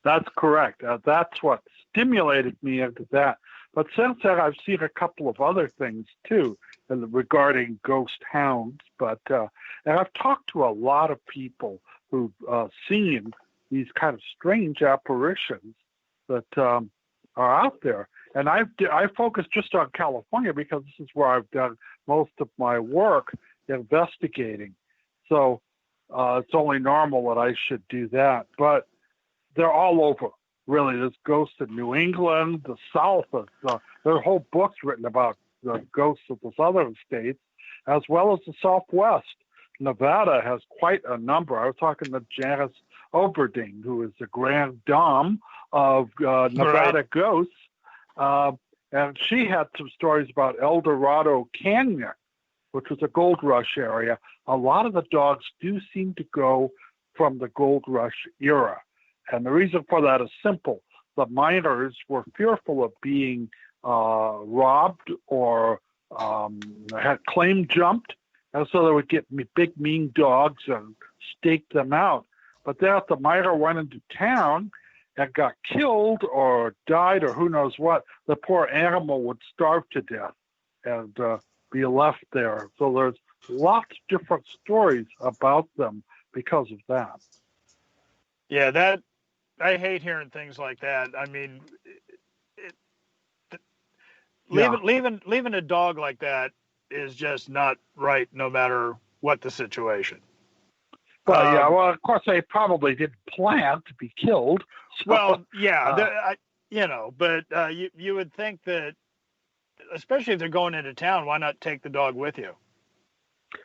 That's correct. That's what stimulated me into that. But since then, I've seen a couple of other things, too, regarding ghost hounds. But and I've talked to a lot of people who've seen these kind of strange apparitions that are out there. And I focus just on California because this is where I've done most of my work investigating. So it's only normal that I should do that. But they're all over, really. There's ghosts in New England, the South. There are whole books written about the ghosts of the southern states, as well as the Southwest. Nevada has quite a number. I was talking to Janice Oberding, who is the grand dame of Nevada ghosts. And she had some stories about El Dorado Canyon, which was a gold rush area. A lot of the dogs do seem to go from the gold rush era. And the reason for that is simple. The miners were fearful of being robbed or had claim jumped. And so they would get big, mean dogs and stake them out. But then if the miner went into town and got killed or died or who knows what, the poor animal would starve to death and be left there. So there's lots of different stories about them because of that. Yeah, I hate hearing things like that. I mean, leaving a dog like that is just not right, no matter what the situation. Well, well, of course they probably didn't plan to be killed. So, well, yeah, but you would think that, especially if they're going into town, why not take the dog with you?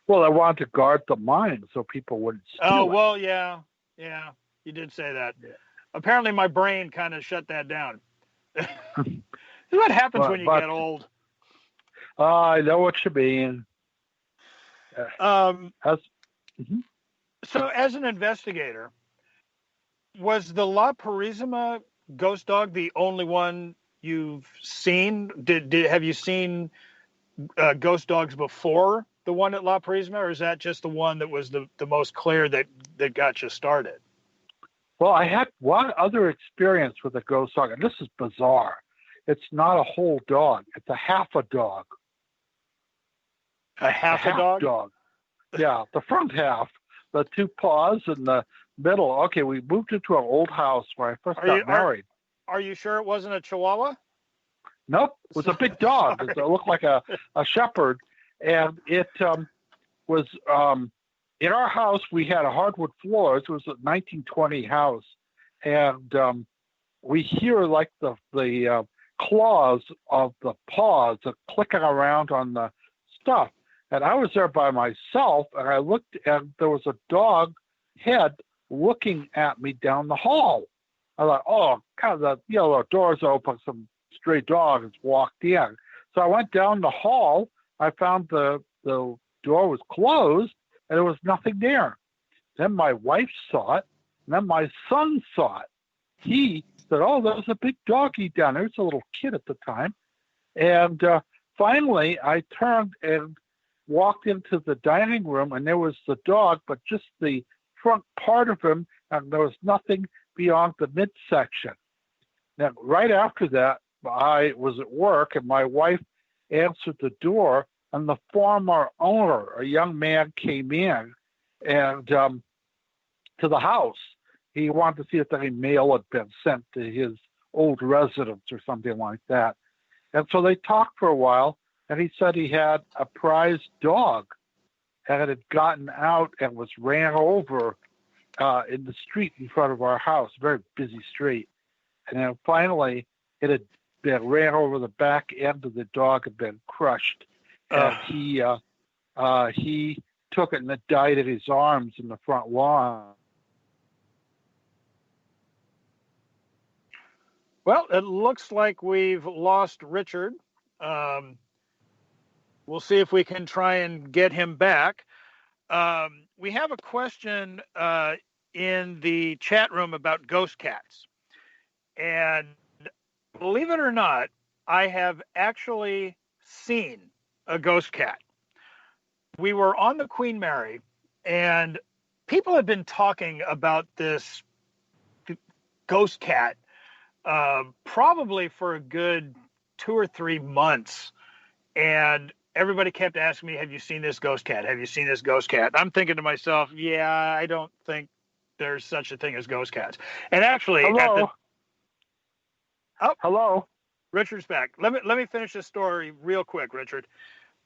Well, I wanted to guard the mine so people wouldn't steal it. Oh, well, yeah, you did say that. Yeah. Apparently my brain kind of shut that down. What happens when you get old? I know what you mean. So as an investigator, was the La Purisima ghost dog the only one you've seen? Have you seen ghost dogs before the one at La Purisima, or is that just the one that was the most clear that got you started? Well, I had one other experience with a ghost dog, and this is bizarre. It's not a whole dog. It's a half a dog. A half a dog? Yeah, the front half, the two paws and the middle. Okay, we moved into an old house where I first got married. Are you sure it wasn't a Chihuahua? Nope, it was a big dog. It looked like a shepherd, and it was in our house. We had a hardwood floors. It was a 1920 house, and we hear like the claws of the paws clicking around on the stuff. And I was there by myself, and I looked, and there was a dog head looking at me down the hall. I thought, oh, kind of the doors open, some stray dogs walked in. So I went down the hall. I found the door was closed, and there was nothing there. Then my wife saw it, and then my son saw it. He said, oh, there was a big doggy down there. He was a little kid at the time. And finally, I turned and walked into the dining room, and there was the dog, but just the front part of him, and there was nothing beyond the midsection. Now, right after that, I was at work, and my wife answered the door, and the former owner, a young man, came in and to the house. He wanted to see if any mail had been sent to his old residence or something like that. And so they talked for a while, and he said he had a prize dog, and it had gotten out and was ran over in the street in front of our house, very busy street. And then finally, it had been ran over. The back end of the dog had been crushed, and he took it and it died in his arms in the front lawn. Well, it looks like we've lost Richard. We'll see if we can try and get him back. We have a question in the chat room about ghost cats. And believe it or not, I have actually seen a ghost cat. We were on the Queen Mary, and people have been talking about this ghost cat probably for a good 2 or 3 months. And everybody kept asking me, have you seen this ghost cat? Have you seen this ghost cat? I'm thinking to myself, yeah, I don't think there's such a thing as ghost cats. And actually, hello, Richard's back. Let me finish this story real quick, Richard.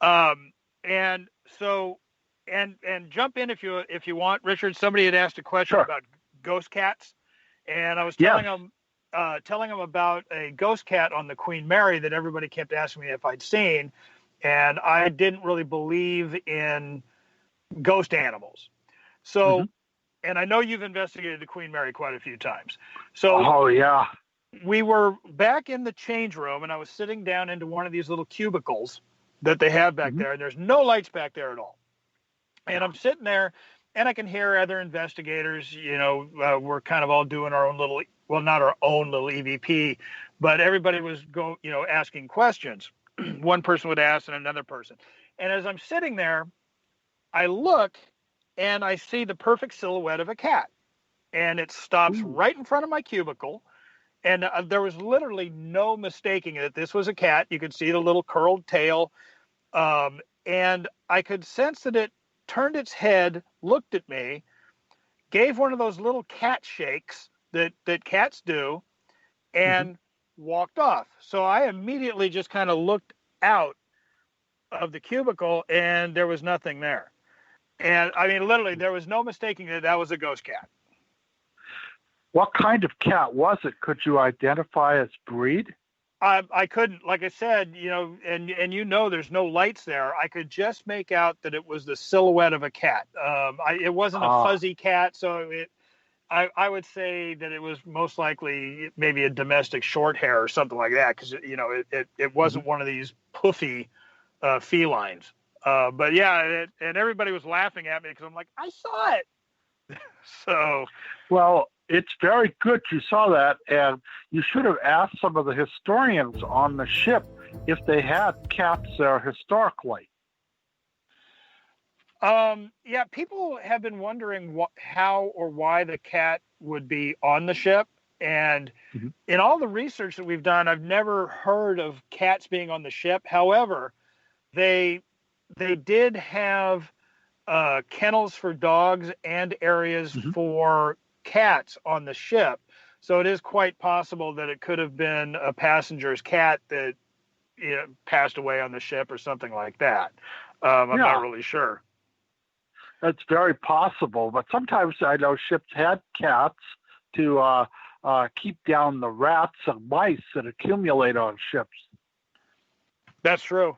And jump in if you want, Richard. Somebody had asked a question about ghost cats, and I was telling them about a ghost cat on the Queen Mary that everybody kept asking me if I'd seen, and I didn't really believe in ghost animals. So, and I know you've investigated the Queen Mary quite a few times. So, we were back in the change room, and I was sitting down into one of these little cubicles that they have back there, and there's no lights back there at all. And I'm sitting there, and I can hear other investigators, we're kind of all doing our own little, well, not our own little EVP, but everybody was asking questions. One person would ask and another person. And as I'm sitting there, I look and I see the perfect silhouette of a cat. And it stops right in front of my cubicle. And there was literally no mistaking that this was a cat. You could see the little curled tail. And I could sense that it turned its head, looked at me, gave one of those little cat shakes that cats do, and walked off. So I immediately just kind of looked out of the cubicle, and there was nothing there. And I mean, literally, there was no mistaking that was a ghost cat. What kind of cat was it? Could you identify its breed? I couldn't, like I said, and there's no lights there. I could just make out that it was the silhouette of a cat. It wasn't a fuzzy cat, so I would say that it was most likely maybe a domestic short hair or something like that, because it wasn't one of these puffy felines. But yeah, and everybody was laughing at me because I'm like, I saw it. So, well, it's very good you saw that, and you should have asked some of the historians on the ship if they had cats there historically. Yeah, people have been wondering how or why the cat would be on the ship. And in all the research that we've done, I've never heard of cats being on the ship. However, they did have kennels for dogs and areas for cats on the ship. So it is quite possible that it could have been a passenger's cat that passed away on the ship or something like that. I'm not really sure. That's very possible, but sometimes I know ships had cats to keep down the rats and mice that accumulate on ships. That's true.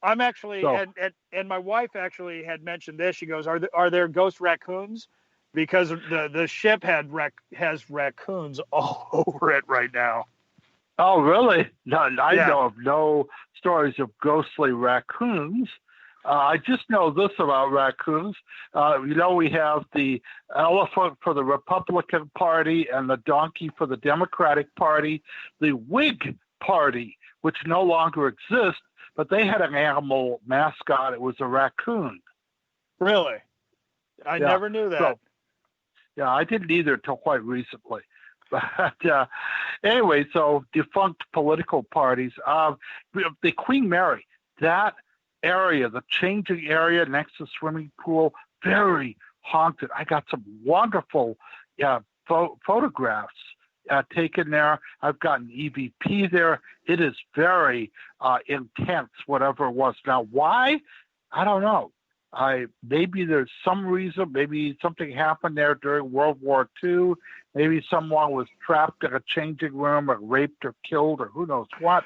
I'm actually, and my wife actually had mentioned this. She goes, "Are there ghost raccoons?" Because the ship has raccoons all over it right now. Oh, really? No, I know of no stories of ghostly raccoons. I just know this about raccoons. We have the elephant for the Republican Party and the donkey for the Democratic Party. The Whig Party, which no longer exists, but they had an animal mascot. It was a raccoon. Really? I never knew that. So, yeah, I didn't either until quite recently. But anyway, so defunct political parties. The Queen Mary, that area, the changing area next to the swimming pool, very haunted. I got some wonderful photographs taken there. I've got an EVP there. It is very intense, whatever it was. Now, why? I don't know. Maybe there's some reason. Maybe something happened there during World War II. Maybe someone was trapped in a changing room or raped or killed or who knows what.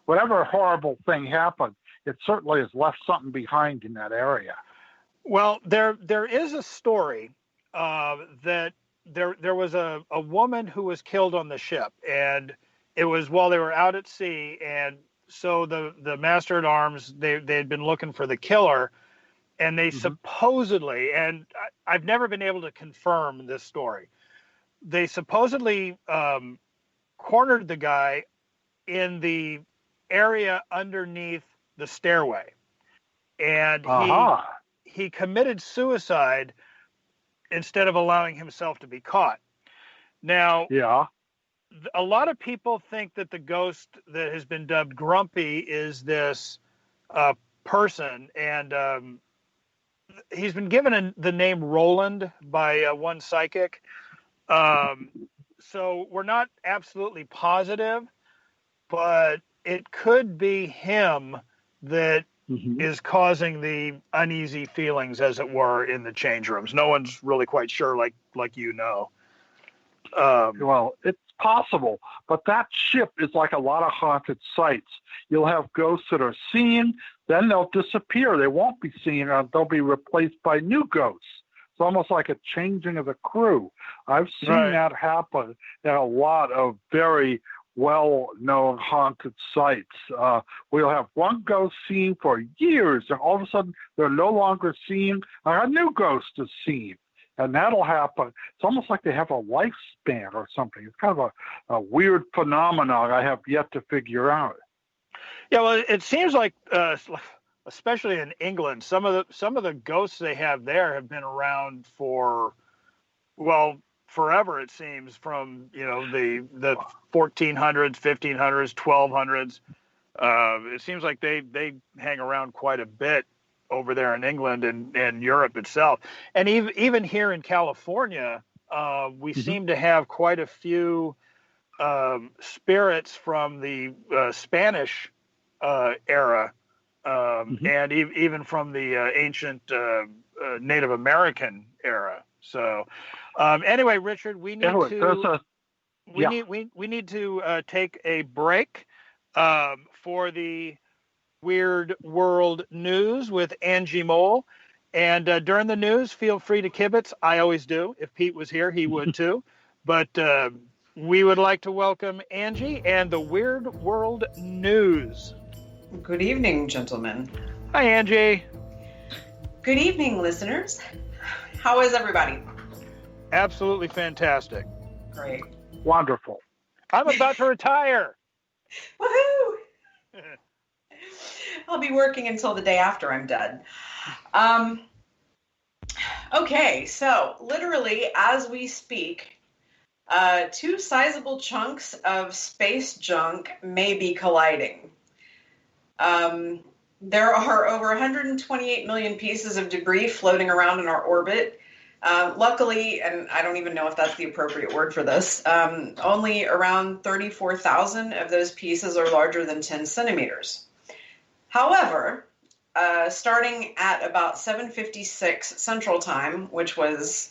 Whatever horrible thing happened, it certainly has left something behind in that area. Well, there is a story that there was a woman who was killed on the ship, and it was while they were out at sea, and so the master at arms they had been looking for the killer, and they supposedly, and I've never been able to confirm this story, they supposedly cornered the guy in the area underneath the stairway, and he committed suicide instead of allowing himself to be caught. Now, a lot of people think that the ghost that has been dubbed Grumpy is this person, and he's been given the name Roland by one psychic. So we're not absolutely positive, but it could be him that is causing the uneasy feelings, as it were, in the change rooms. No one's really quite sure, like well, it's possible, but that ship is like a lot of haunted sites. You'll have ghosts that are seen, then they'll disappear. They won't be seen, or they'll be replaced by new ghosts. It's almost like a changing of the crew. I've seen that happen at a lot of very well-known haunted sites. We'll have one ghost seen for years, and all of a sudden they're no longer seen, and a new ghost is seen. And that'll happen. It's almost like they have a lifespan or something. It's kind of a weird phenomenon I have yet to figure out. Yeah, well, it seems like, especially in England, some of the ghosts they have there have been around for, forever. It seems, from the 1400s, 1500s, 1200s. It seems like they hang around quite a bit over there in England and Europe itself. And even here in California, we seem to have quite a few spirits from the Spanish era, and even from the ancient Native American era. So, anyway, Richard, we need to take a break for the Weird World News with Angie Mole. And during the news, feel free to kibitz. I always do. If Pete was here, he would too. But we would like to welcome Angie and the Weird World News. Good evening, gentlemen. Hi, Angie. Good evening, listeners. How is everybody? Absolutely fantastic. Great. Wonderful. I'm about to retire. Woohoo! I'll be working until the day after I'm done. Okay, so literally as we speak, two sizable chunks of space junk may be colliding. There are over 128 million pieces of debris floating around in our orbit. Luckily, and I don't even know if that's the appropriate word for this, only around 34,000 of those pieces are larger than 10 centimeters. However, starting at about 7:56 Central Time, which was,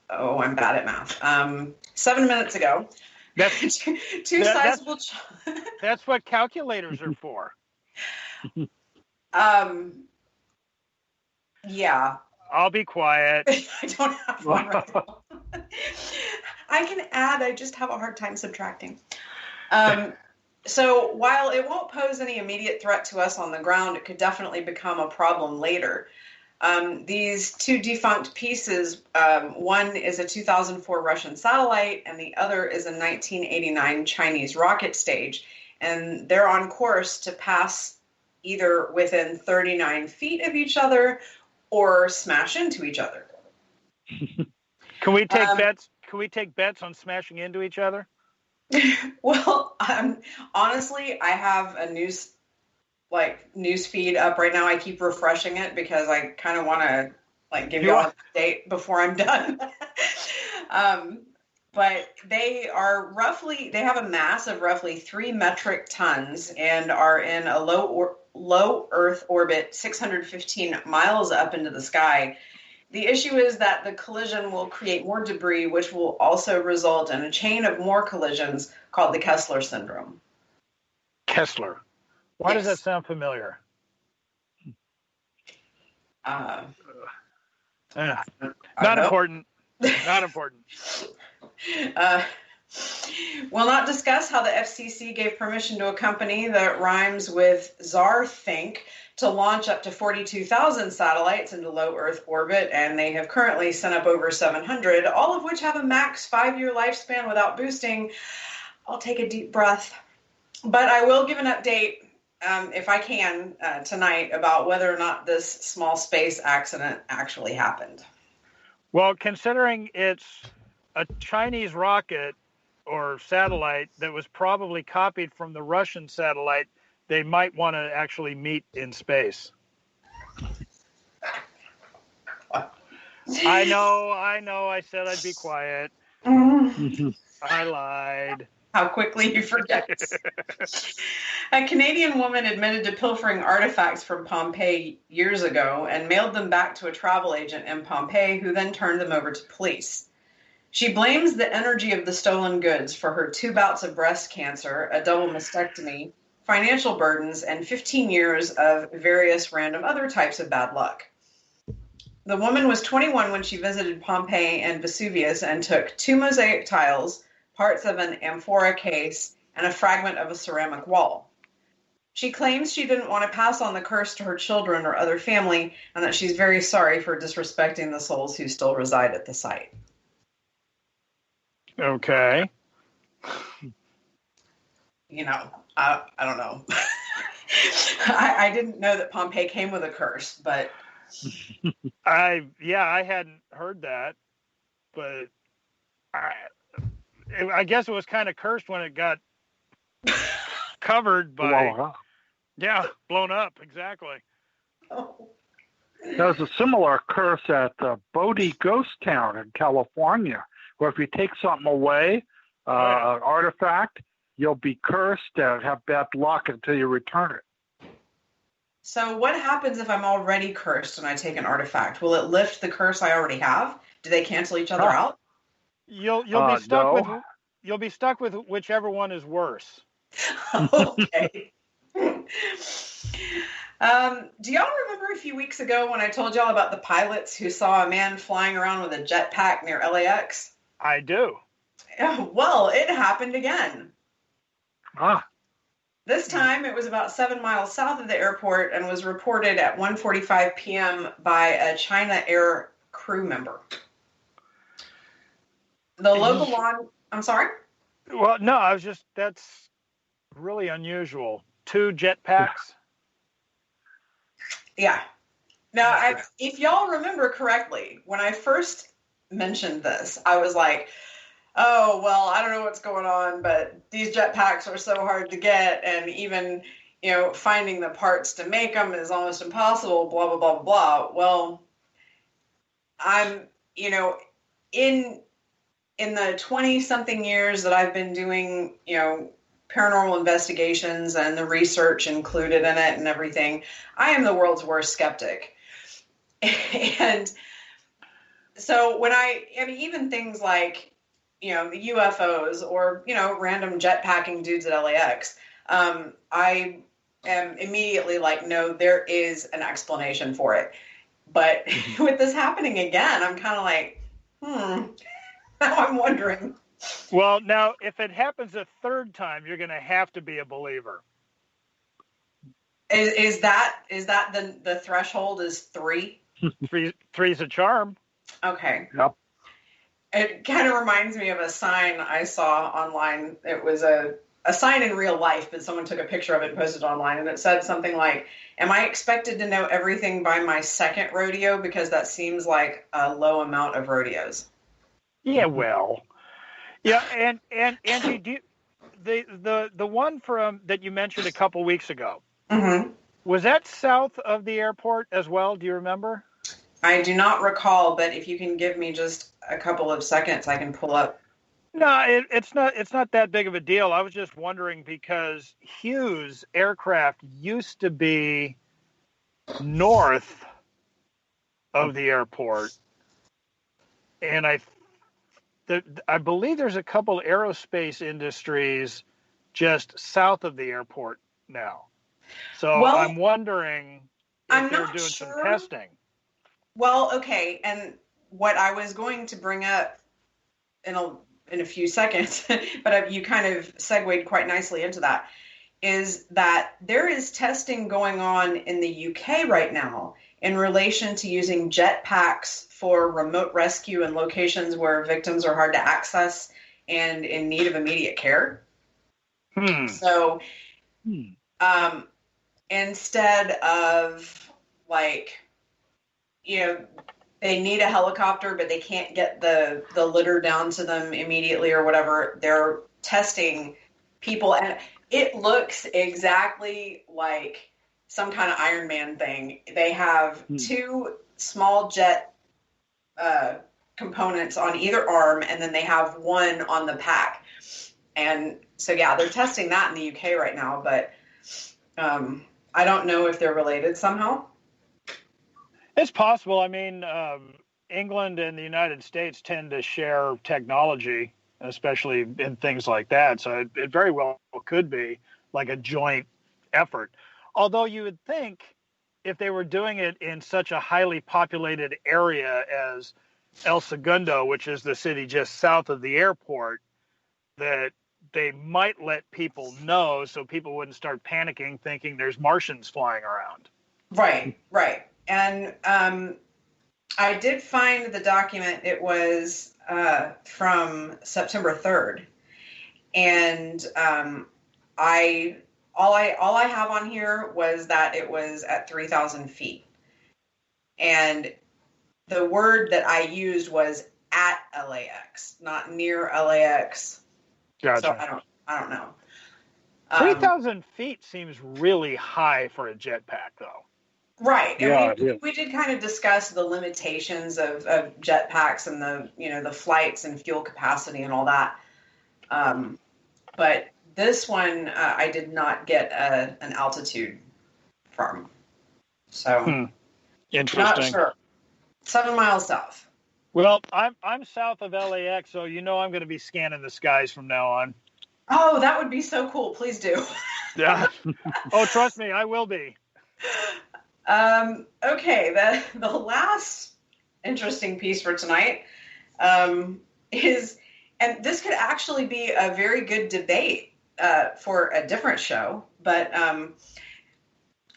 I'm bad at math, 7 minutes ago, sizable... That's what calculators are for. Yeah. I'll be quiet. I don't have one right now. I can add, I just have a hard time subtracting. So while it won't pose any immediate threat to us on the ground, it could definitely become a problem later. These two defunct pieces, one is a 2004 Russian satellite and the other is a 1989 Chinese rocket stage. And they're on course to pass either within 39 feet of each other or smash into each other. Can we take bets? Can we take bets on smashing into each other? Well, honestly, I have a news feed up right now. I keep refreshing it because I kind of want to give you all an update before I'm done. But they have a mass of roughly 3 metric tons and are in a low Earth orbit 615 miles up into the sky. The issue is that the collision will create more debris, which will also result in a chain of more collisions called the Kessler syndrome. Kessler. Why does that sound familiar? Not important. Not important. We'll not discuss how the FCC gave permission to a company that rhymes with Tsar Think to launch up to 42,000 satellites into low Earth orbit, and they have currently sent up over 700, all of which have a max 5-year lifespan without boosting. I'll take a deep breath. But I will give an update, if I can, tonight about whether or not this small space accident actually happened. Well, considering it's a Chinese rocket or satellite that was probably copied from the Russian satellite, they might want to actually meet in space. I know. I said I'd be quiet. I lied. How quickly you forget. A Canadian woman admitted to pilfering artifacts from Pompeii years ago and mailed them back to a travel agent in Pompeii, who then turned them over to police. She blames the energy of the stolen goods for her 2 bouts of breast cancer, a double mastectomy, financial burdens, and 15 years of various random other types of bad luck. The woman was 21 when she visited Pompeii and Vesuvius and took 2 mosaic tiles, parts of an amphora case, and a fragment of a ceramic wall. She claims she didn't want to pass on the curse to her children or other family, and that she's very sorry for disrespecting the souls who still reside at the site. Okay. I don't know. I didn't know that Pompeii came with a curse, but I hadn't heard that, but I guess it was kind of cursed when it got covered by blown up. Exactly. There's a similar curse at Bodie Ghost Town in California, or if you take something away, an artifact, you'll be cursed and have bad luck until you return it. So what happens if I'm already cursed and I take an artifact? Will it lift the curse I already have? Do they cancel each other out? You'll be stuck no. You'll be stuck with whichever one is worse. Okay. Do y'all remember a few weeks ago when I told y'all about the pilots who saw a man flying around with a jetpack near LAX? I do. Well, it happened again. This Hmm. time it was about 7 miles south of the airport and was reported at 1:45 p.m. by a China Air crew member. The local law... I'm sorry? Well, no, that's really unusual. 2 jetpacks. Yeah. Now, if y'all remember correctly, when I first mentioned this, I was like, oh, well, I don't know what's going on, but these jetpacks are so hard to get, and even, finding the parts to make them is almost impossible, blah, blah, blah, blah. Well, I'm, in the 20-something years that I've been doing, paranormal investigations and the research included in it and everything, I am the world's worst skeptic. And so when even things like, the UFOs or, random jetpacking dudes at LAX, I am immediately like, no, there is an explanation for it. But with this happening again, I'm kind of like, now I'm wondering. Well, now, if it happens a third time, you're going to have to be a believer. Is that the threshold is 3? Three's a charm. Okay. Yep. It kind of reminds me of a sign I saw online. It was a sign in real life, but someone took a picture of it and posted it online, and it said something like, am I expected to know everything by my second rodeo? Because that seems like a low amount of rodeos. Yeah, well. Yeah, and Angie, the one from that you mentioned a couple weeks ago, was that south of the airport as well? Do you remember? I do not recall, but if you can give me just a couple of seconds, I can pull up. No, it's not that big of a deal. I was just wondering because Hughes aircraft used to be north of the airport, and I believe there's a couple aerospace industries just south of the airport now. So Well, I'm wondering if they're doing some testing. Well, okay, and what I was going to bring up in a few seconds, but you kind of segued quite nicely into that, is that there is testing going on in the UK right now in relation to using jetpacks for remote rescue in locations where victims are hard to access and in need of immediate care. So instead of they need a helicopter, but they can't get the litter down to them immediately or whatever, they're testing people, and it looks exactly like some kind of Iron Man thing. They have 2 small jet components on either arm, and then they have 1 on the pack. And so, yeah, they're testing that in the UK right now, but I don't know if they're related somehow. It's possible. I mean, England and the United States tend to share technology, especially in things like that. So it very well could be like a joint effort. Although you would think if they were doing it in such a highly populated area as El Segundo, which is the city just south of the airport, that they might let people know so people wouldn't start panicking thinking there's Martians flying around. Right. And I did find the document. It was from September 3rd. And all I have on here was that it was at 3,000 feet. And the word that I used was at LAX, not near LAX. Gotcha. So I don't know. 3,000 feet seems really high for a jetpack, though. Right. Yeah, And we did kind of discuss the limitations of jetpacks and the flights and fuel capacity and all that. But this one, I did not get an altitude from. So Interesting. Not sure. 7 miles south. Well, I'm south of LAX, so I'm going to be scanning the skies from now on. Oh, that would be so cool. Please do. Yeah. Oh, trust me, I will be. Okay, the last interesting piece for tonight is, and this could actually be a very good debate for a different show, but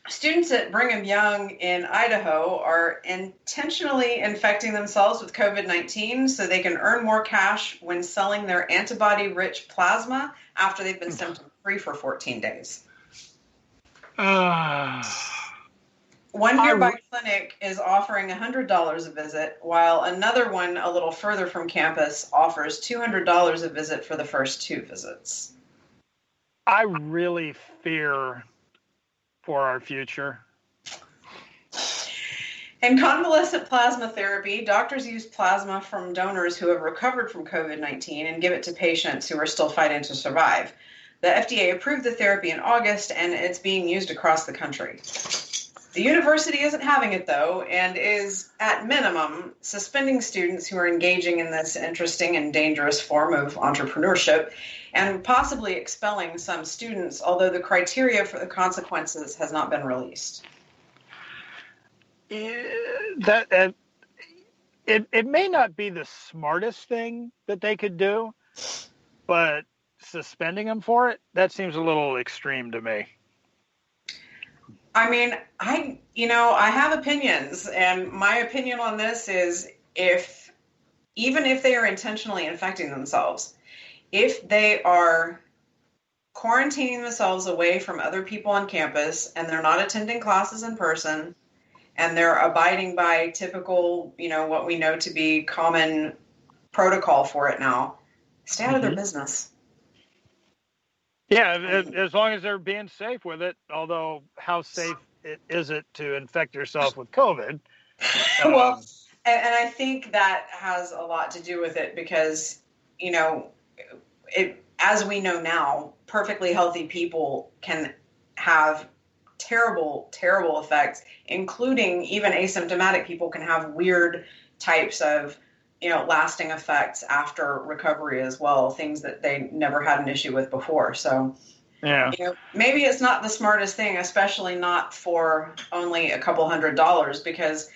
students at Brigham Young in Idaho are intentionally infecting themselves with COVID-19 so they can earn more cash when selling their antibody-rich plasma after they've been symptom-free for 14 days. One nearby clinic is offering $100 a visit, while another one a little further from campus offers $200 a visit for the first 2 visits. I really fear for our future. In convalescent plasma therapy, doctors use plasma from donors who have recovered from COVID-19 and give it to patients who are still fighting to survive. The FDA approved the therapy in August, and it's being used across the country. The university isn't having it, though, and is, at minimum, suspending students who are engaging in this interesting and dangerous form of entrepreneurship, and possibly expelling some students, although the criteria for the consequences has not been released. It may not be the smartest thing that they could do, but suspending them for it, that seems a little extreme to me. I mean, I have opinions, and my opinion on this is even if they are intentionally infecting themselves, if they are quarantining themselves away from other people on campus and they're not attending classes in person and they're abiding by typical, what we know to be common protocol for it now, stay out of their business. Yeah, as long as they're being safe with it, although how safe is it to infect yourself with COVID? Well, and I think that has a lot to do with it because, as we know now, perfectly healthy people can have terrible, terrible effects, including even asymptomatic people can have weird types of, lasting effects after recovery as well, things that they never had an issue with before. So, maybe it's not the smartest thing, especially not for only a couple $100, because,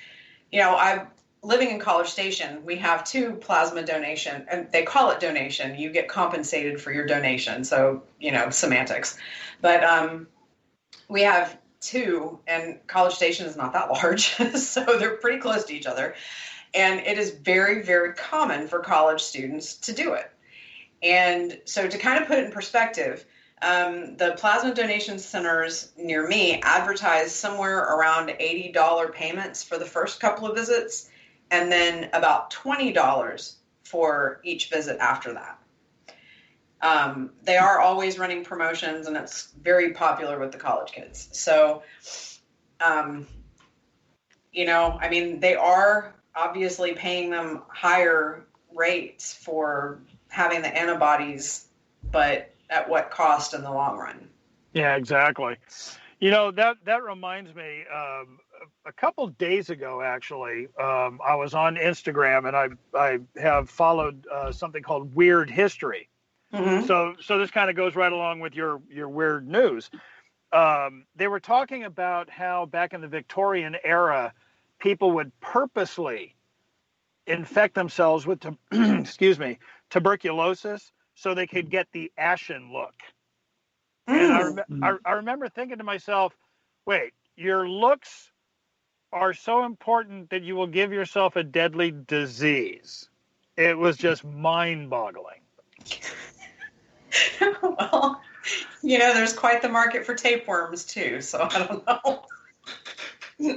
I'm living in College Station. We have 2 plasma donation, and they call it donation. You get compensated for your donation. So, semantics, but, we have 2, and College Station is not that large. So they're pretty close to each other. And it is very, very common for college students to do it. And so to kind of put it in perspective, the plasma donation centers near me advertise somewhere around $80 payments for the first couple of visits, and then about $20 for each visit after that. They are always running promotions, and it's very popular with the college kids. So, they are obviously paying them higher rates for having the antibodies, but at what cost in the long run? Yeah, exactly. That reminds me, a couple days ago, actually, I was on Instagram, and I have followed something called Weird History. Mm-hmm. So this kind of goes right along with your weird news. They were talking about how back in the Victorian era, people would purposely infect themselves with tuberculosis so they could get the ashen look. And I remember thinking to myself, wait, your looks are so important that you will give yourself a deadly disease. It was just mind-boggling. Well, there's quite the market for tapeworms too, so I don't know.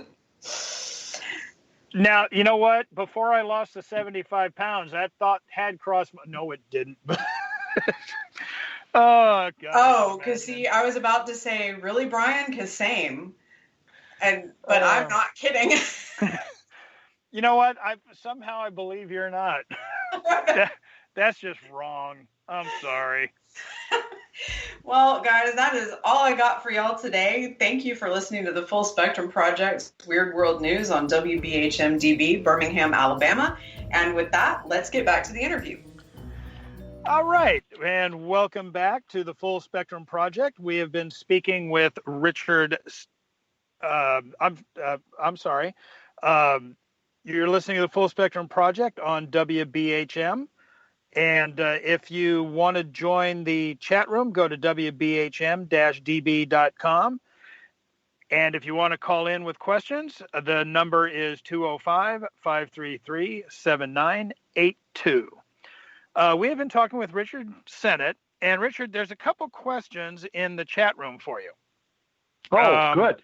Now, you know what? Before I lost the 75 pounds, that thought had crossed my... No, it didn't. Oh, God. Oh, because I was about to say, really, Brian? Because same. But I'm not kidding. You know what? I believe you're not. That's just wrong. I'm sorry. Well, guys, that is all I got for y'all today. Thank you for listening to the Full Spectrum Project's Weird World News on WBHM-DB, Birmingham, Alabama. And with that, let's get back to the interview. All right, and welcome back to the Full Spectrum Project. We have been speaking with Richard. I'm sorry. You're listening to the Full Spectrum Project on WBHM. And if you want to join the chat room, go to WBHM-DB.com. And if you want to call in with questions, the number is 205-533-7982. We have been talking with Richard Sennett. And Richard, there's a couple questions in the chat room for you. Oh, good.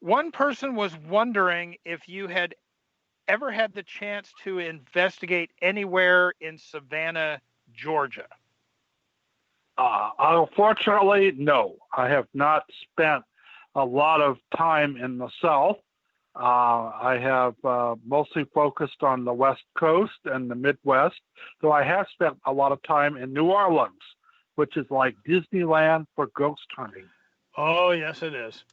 One person was wondering if you had ever had the chance to investigate anywhere in Savannah, Georgia. Unfortunately, no. I have not spent a lot of time in the South. I have mostly focused on the West Coast and the Midwest, though I have spent a lot of time in New Orleans, which is like Disneyland for ghost hunting. Oh, yes, it is.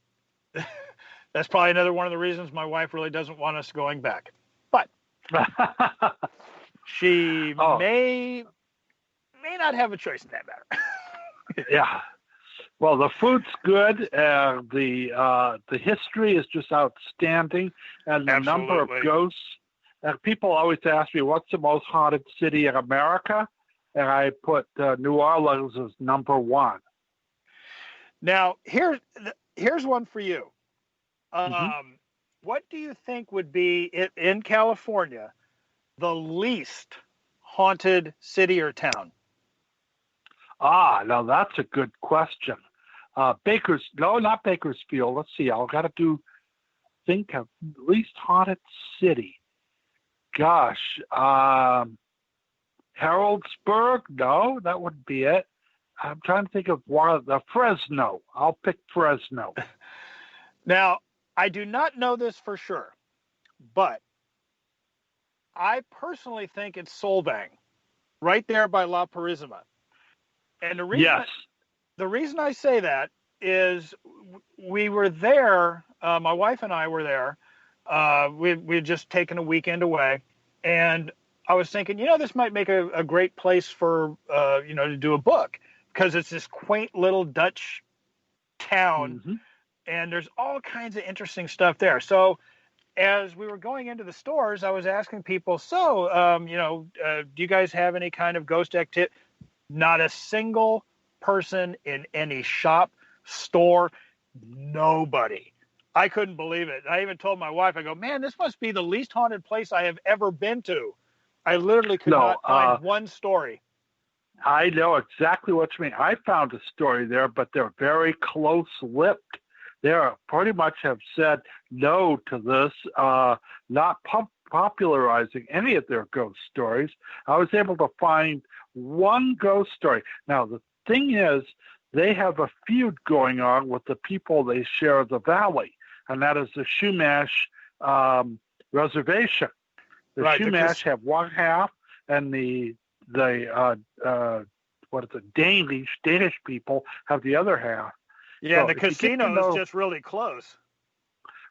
That's probably another one of the reasons my wife really doesn't want us going back. But she may not have a choice in that matter. Yeah. Well, the food's good. The history is just outstanding, and the number of ghosts. And people always ask me, "What's the most haunted city in America?" And I put New Orleans as number one. Now, here's one for you. What do you think would be in California the least haunted city or town? Now that's a good question. Not Bakersfield. Let's see. I've got to think of least haunted city. Gosh, Harrodsburg? No, that wouldn't be it. I'm trying to think of one of the Fresno. I'll pick Fresno. Now, I do not know this for sure, but I personally think it's Solvang, right there by La Purísima. And the reason I say that is we were there, my wife and I were there. We had just taken a weekend away, and I was thinking, this might make a great place for, to do a book, because it's this quaint little Dutch town, and there's all kinds of interesting stuff there. So as we were going into the stores, I was asking people, do you guys have any kind of ghost activity? Not a single person in any shop, store, nobody. I couldn't believe it. I even told my wife, I go, man, this must be the least haunted place I have ever been to. I literally could not find one story. I know exactly what you mean. I found a story there, but they're very close-lipped. They pretty much have said no to this, not popularizing any of their ghost stories. I was able to find one ghost story. Now, the thing is, they have a feud going on with the people they share the valley, and that is the Chumash reservation. The Chumash have one half, and the Danish people have the other half. Yeah, so the casino is just really close.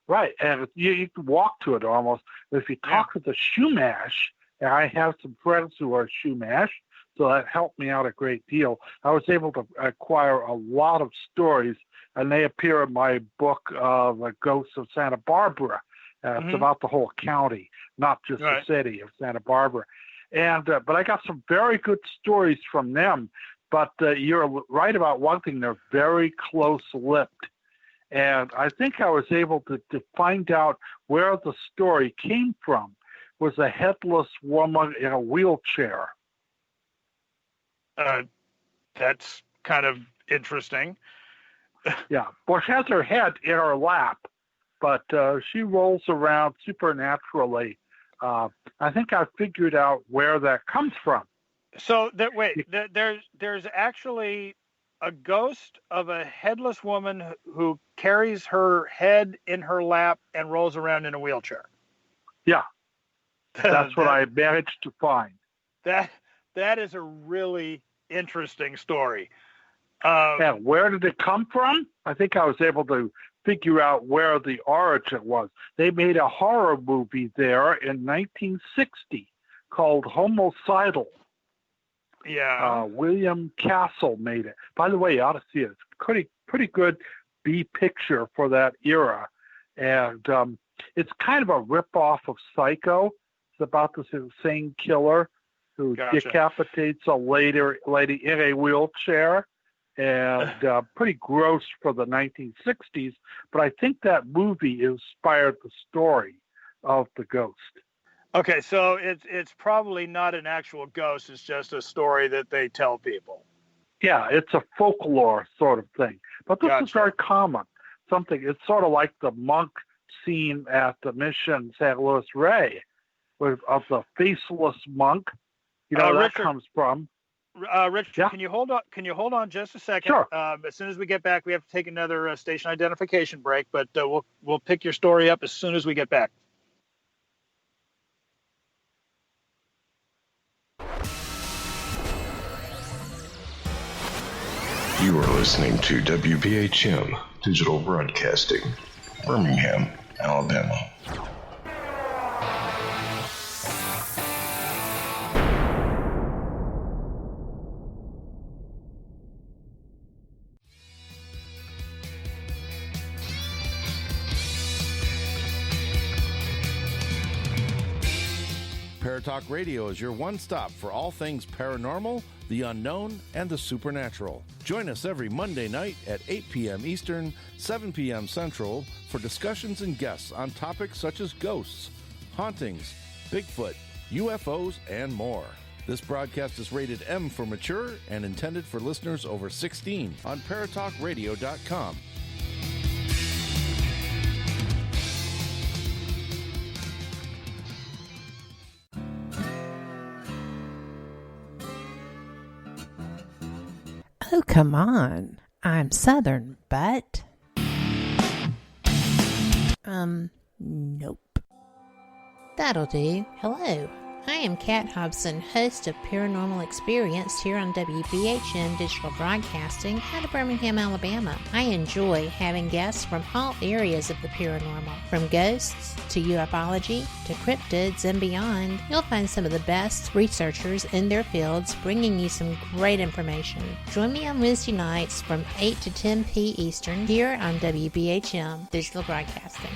Right, and you can walk to it almost. But if you talk to the Chumash, and I have some friends who are Chumash, so that helped me out a great deal. I was able to acquire a lot of stories, and they appear in my book, The Ghosts of Santa Barbara. It's about the whole county, not just the city of Santa Barbara. And but I got some very good stories from them. But you're right about one thing. They're very close-lipped. And I think I was able to find out where the story came from. It was a headless woman in a wheelchair. That's kind of interesting. Yeah. Well, she has her head in her lap, but she rolls around supernaturally. I think I figured out where that comes from. So there's actually a ghost of a headless woman who carries her head in her lap and rolls around in a wheelchair. Yeah, that's what I managed to find. That is a really interesting story. And where did it come from? I think I was able to figure out where the origin was. They made a horror movie there in 1960 called Homicidal. Yeah. William Castle made it. By the way, you ought to see it. It's pretty good B picture for that era. And it's kind of a ripoff of Psycho. It's about this insane killer who decapitates a lady in a wheelchair. And pretty gross for the 1960s. But I think that movie inspired the story of the ghost. Okay, so it's probably not an actual ghost. It's just a story that they tell people. Yeah, it's a folklore sort of thing. But this is very common. It's sort of like the monk scene at the Mission St. Louis Ray of the faceless monk. You know, that comes from. Richard, can you hold on? Can you hold on just a second? Sure. As soon as we get back, we have to take another station identification break, but we'll pick your story up as soon as we get back. You are listening to WBHM Digital Broadcasting, Birmingham, Alabama. Paratalk Radio is your one-stop for all things paranormal, the unknown, and the supernatural. Join us every Monday night at 8 p.m. Eastern, 7 p.m. Central for discussions and guests on topics such as ghosts, hauntings, Bigfoot, UFOs, and more. This broadcast is rated M for mature and intended for listeners over 16 on paratalkradio.com. Oh, come on. I'm Southern, but... nope. That'll do. Hello. I am Kat Hobson, host of Paranormal Experience here on WBHM Digital Broadcasting out of Birmingham, Alabama. I enjoy having guests from all areas of the paranormal, from ghosts to ufology to cryptids and beyond. You'll find some of the best researchers in their fields bringing you some great information. Join me on Wednesday nights from 8 to 10 p. Eastern here on WBHM Digital Broadcasting.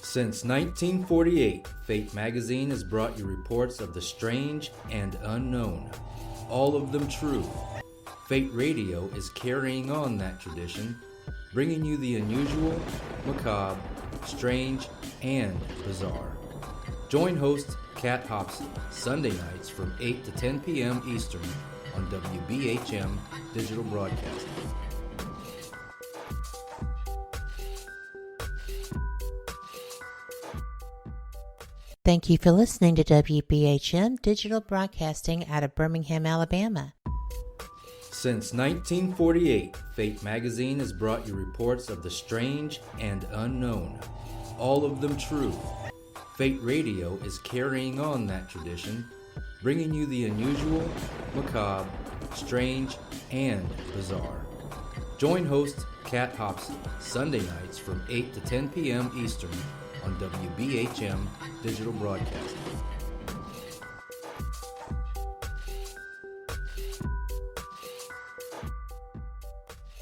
Since 1948, Fate magazine has brought you reports of the strange and unknown, all of them true. Fate Radio is carrying on that tradition, bringing you the unusual, macabre, strange, and bizarre. Join host Kat Hobson Sunday nights from 8 to 10 p.m. Eastern on WBHM Digital Broadcasting. Thank you for listening to WBHM Digital Broadcasting out of Birmingham, Alabama. Since 1948, Fate magazine has brought you reports of the strange and unknown, all of them true. Fate Radio is carrying on that tradition, bringing you the unusual, macabre, strange, and bizarre. Join host Kat Hobson Sunday nights from 8 to 10 p.m. Eastern on WBHM Digital Broadcasting.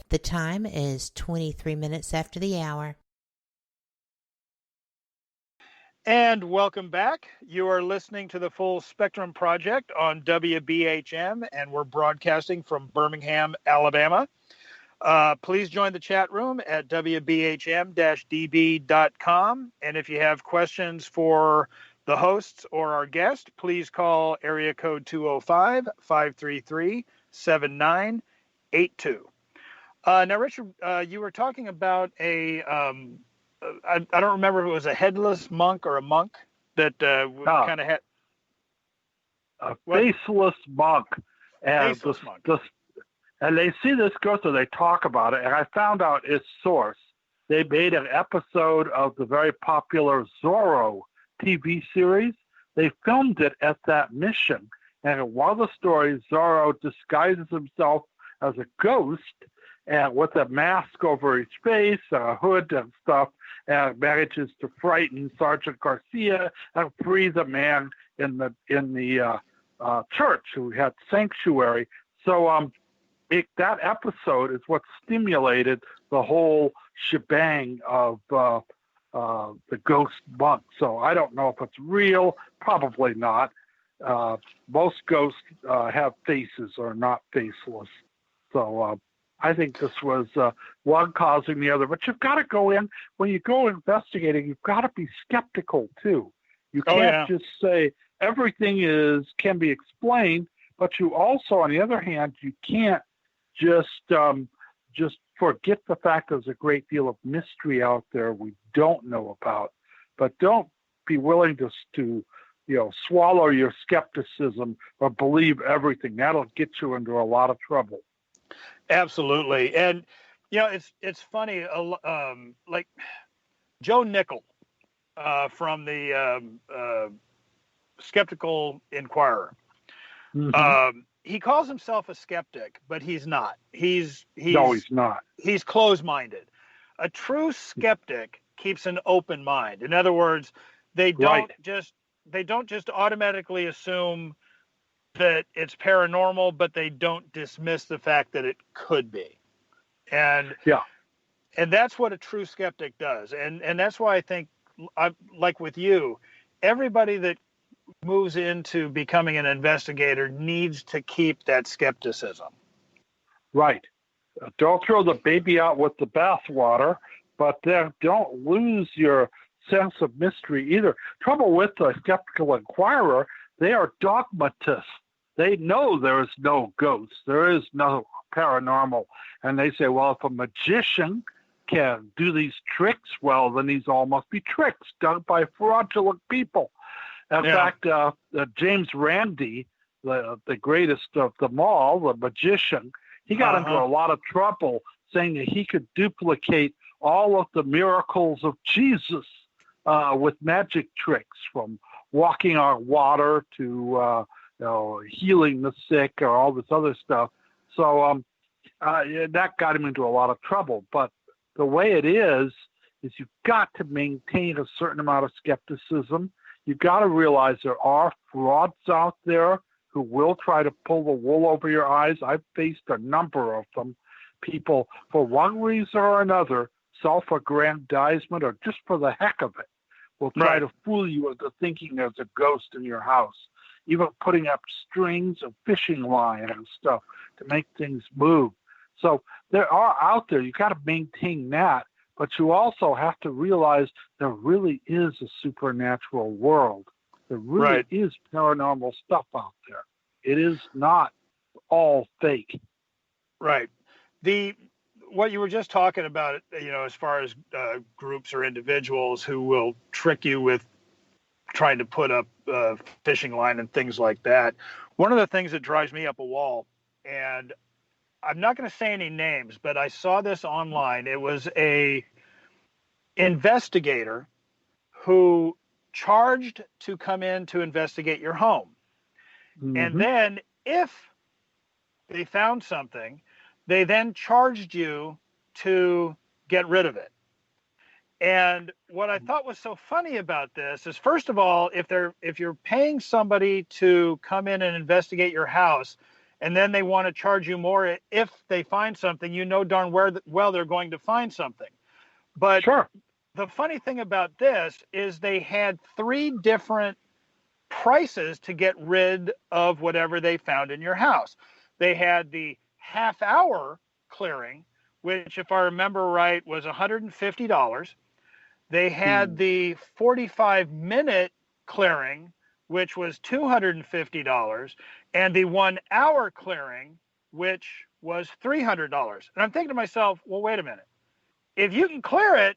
The time is 23 minutes after the hour. And welcome back. You are listening to the Full Spectrum Project on WBHM, and we're broadcasting from Birmingham, Alabama. Please join the chat room at WBHM-DB.com. And if you have questions for the hosts or our guest, please call area code 205-533-7982. Now, Richard, you were talking about I don't remember if it was a headless monk or a monk that kind of had. a faceless monk. And Faceless monk. And they see this ghost, and they talk about it. And I found out its source. They made an episode of the very popular Zorro TV series. They filmed it at that mission. And in one of the stories, Zorro disguises himself as a ghost and with a mask over his face, a hood and stuff, and manages to frighten Sergeant Garcia and free the man in the church who had sanctuary. So that episode is what stimulated the whole shebang of the ghost monk. So I don't know if it's real. Probably not. Most ghosts have faces or not faceless. So I think this was one causing the other. But you've got to go in, when you go investigating, you've got to be skeptical too. You can't just say everything can be explained, but you also, on the other hand, you can't just forget the fact there's a great deal of mystery out there we don't know about. But don't be willing to swallow your skepticism or believe everything. That'll get you into a lot of trouble. Absolutely. And, it's funny, like Joe Nickel from the Skeptical Inquirer. Mm-hmm. He calls himself a skeptic, but he's not. No, he's not. He's closed-minded. A true skeptic keeps an open mind. In other words, they don't just automatically assume that it's paranormal, but they don't dismiss the fact that it could be. And that's what a true skeptic does. And that's why I think, like with you, everybody that moves into becoming an investigator needs to keep that skepticism. Right. Don't throw the baby out with the bathwater, but then don't lose your sense of mystery either. Trouble with the Skeptical Inquirer, they are dogmatists. They know there is no ghost, there is no paranormal. And they say, well, if a magician can do these tricks, well, then these all must be tricks done by fraudulent people. In fact, James Randi, the greatest of them all, the magician, he got into a lot of trouble saying that he could duplicate all of the miracles of Jesus with magic tricks, from walking on water to healing the sick or all this other stuff. So that got him into a lot of trouble. But the way it is you've got to maintain a certain amount of skepticism. You've got to realize there are frauds out there who will try to pull the wool over your eyes. I've faced a number of them. People, for one reason or another, self-aggrandizement or just for the heck of it, will try to fool you into thinking there's a ghost in your house, even putting up strings of fishing line and stuff to make things move. So there are out there. You've got to maintain that. But you also have to realize there really is a supernatural world. There really is paranormal stuff out there. It is not all fake. Right. What you were just talking about, as far as groups or individuals who will trick you with trying to put up fishing line and things like that. One of the things that drives me up a wall, and I'm not going to say any names, but I saw this online. It was a investigator who charged to come in to investigate your home. Mm-hmm. And then if they found something, they then charged you to get rid of it. And what I thought was so funny about this is, first of all, if you're paying somebody to come in and investigate your house, and then they want to charge you more if they find something, darn well they're going to find something. But the funny thing about this is they had 3 different prices to get rid of whatever they found in your house. They had the half-hour clearing, which, if I remember right, was $150. They had the 45-minute clearing, which was $250, and the 1-hour clearing, which was $300. And I'm thinking to myself, well, wait a minute. If you can clear it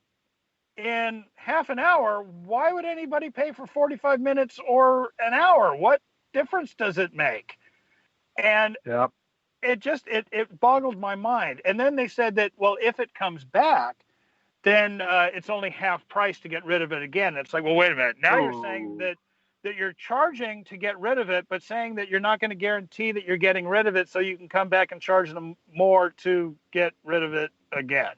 in half an hour, why would anybody pay for 45 minutes or an hour? What difference does it make? And it boggled my mind. And then they said that, well, if it comes back, then it's only half price to get rid of it again. It's like, well, wait a minute. Now you're saying that you're charging to get rid of it, but saying that you're not going to guarantee that you're getting rid of it, so you can come back and charge them more to get rid of it again.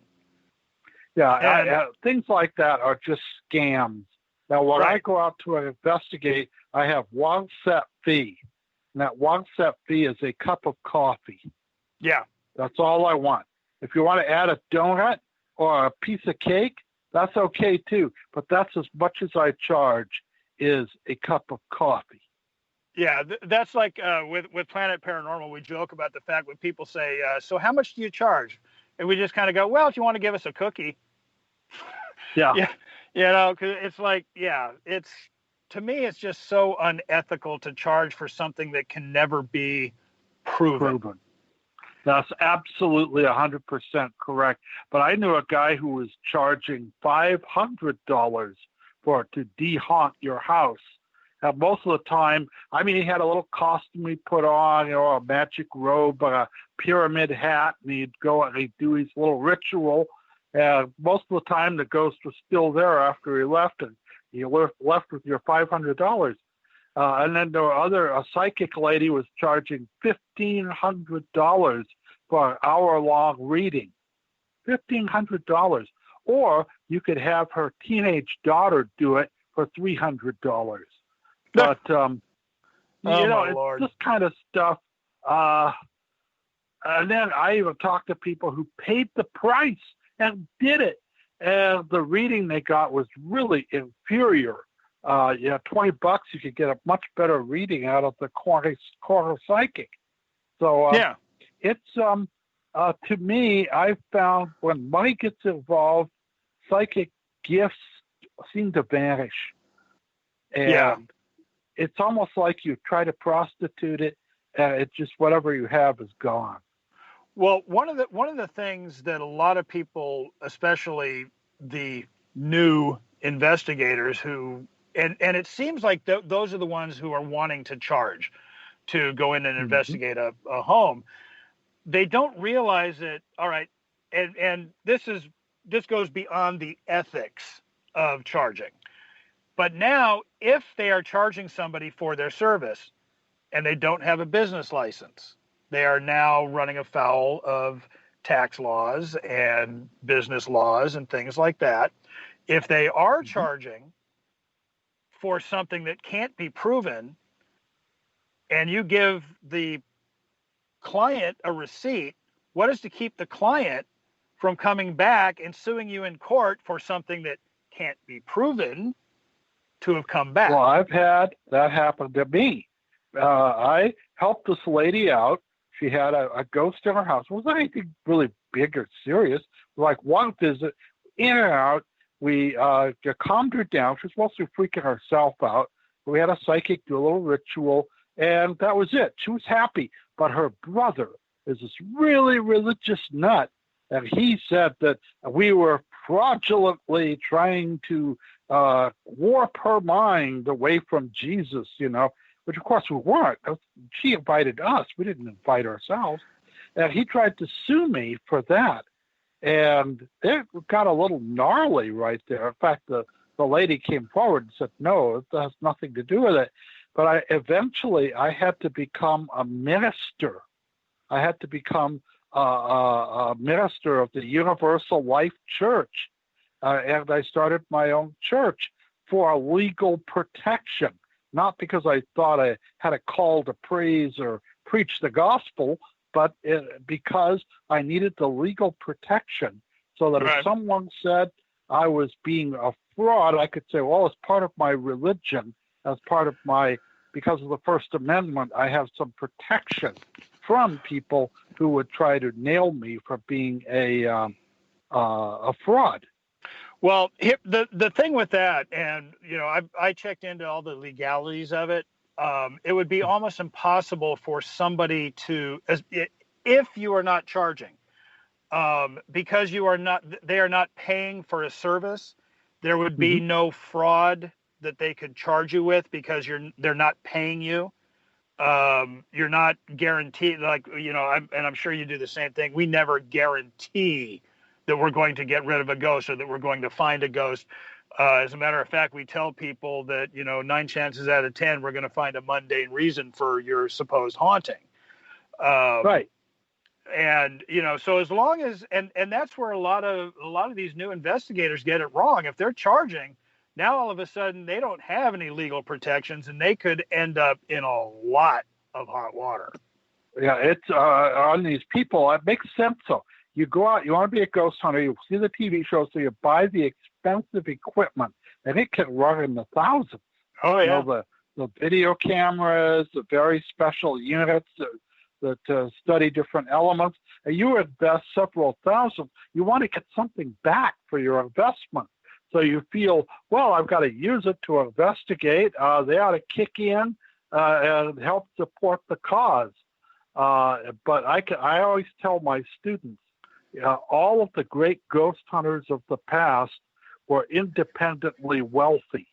Yeah, things like that are just scams. Now, when I go out to investigate, I have one set fee. And that one set fee is a cup of coffee. Yeah. That's all I want. If you want to add a donut or a piece of cake, that's okay too. But that's as much as I charge is a cup of coffee. Yeah, that's like with Planet Paranormal, we joke about the fact when people say, so how much do you charge? And we just kind of go, well, if you want to give us a cookie. Yeah. Yeah. You know, because it's like, it's, to me, it's just so unethical to charge for something that can never be proven. That's absolutely 100% correct. But I knew a guy who was charging $500 to de-haunt your house. And most of the time, I mean, he had a little costume he put on, a magic robe, a pyramid hat, and he'd go and he'd do his little ritual. And most of the time, the ghost was still there after he left, and you were left with your $500. And then a psychic lady was charging $1,500 for an hour-long reading. $1,500. Or you could have her teenage daughter do it for $300. But, it's this kind of stuff. And then I even talked to people who paid the price and did it. And the reading they got was really inferior. $20, you could get a much better reading out of the corner psychic. So it's to me, I found when money gets involved, psychic gifts seem to vanish, and it's almost like you try to prostitute it, and it's just whatever you have is gone. Well, one of the things that a lot of people, especially the new investigators who, and it seems like those are the ones who are wanting to charge to go in and investigate a home. They don't realize that, all right, and this goes beyond the ethics of charging. But now, if they are charging somebody for their service and they don't have a business license, they are now running afoul of tax laws and business laws and things like that. If they are charging for something that can't be proven, and you give the client a receipt, what is to keep the client from coming back and suing you in court for something that can't be proven to have come back? Well, I've had that happen to me. I helped this lady out. She had a ghost in her house. It wasn't anything really big or serious. Like one visit, in and out. We calmed her down. She was mostly freaking herself out. We had a psychic do a little ritual, and that was it. She was happy. But her brother is this really religious nut, and he said that we were fraudulently trying to warp her mind away from Jesus, which of course we weren't. She invited us. We didn't invite ourselves. And he tried to sue me for that. And it got a little gnarly right there. In fact, the lady came forward and said, no, it has nothing to do with it. But I eventually had to become a minister. I had to become a minister of the Universal Life Church. And I started my own church for legal protection, not because I thought I had a call to praise or preach the gospel, but because I needed the legal protection so that if someone said I was being a fraud, I could say, well, as part of my religion, as part of because of the First Amendment, I have some protection from people who would try to nail me for being a fraud. Well, the thing with that, and I checked into all the legalities of it. It would be almost impossible for somebody to, if you are not charging, because they are not paying for a service. There would be no fraud that they could charge you with because they're not paying you. You're not guaranteed, like, and I'm sure you do the same thing. We never guarantee that we're going to get rid of a ghost or that we're going to find a ghost. As a matter of fact, we tell people that, 9 chances out of 10, we're going to find a mundane reason for your supposed haunting. Right. And, so as long as, and that's where a lot of these new investigators get it wrong. If they're charging, now all of a sudden they don't have any legal protections and they could end up in a lot of hot water. Yeah, it's on these people. It makes sense. So you go out, you want to be a ghost hunter, you see the TV show, so you buy the expensive equipment, and it can run in the thousands. Oh, yeah. The video cameras, the very special units that study different elements, and you invest several thousand. You want to get something back for your investment. So you feel, well, I've got to use it to investigate. They ought to kick in and help support the cause. But I always tell my students, all of the great ghost hunters of the past were independently wealthy.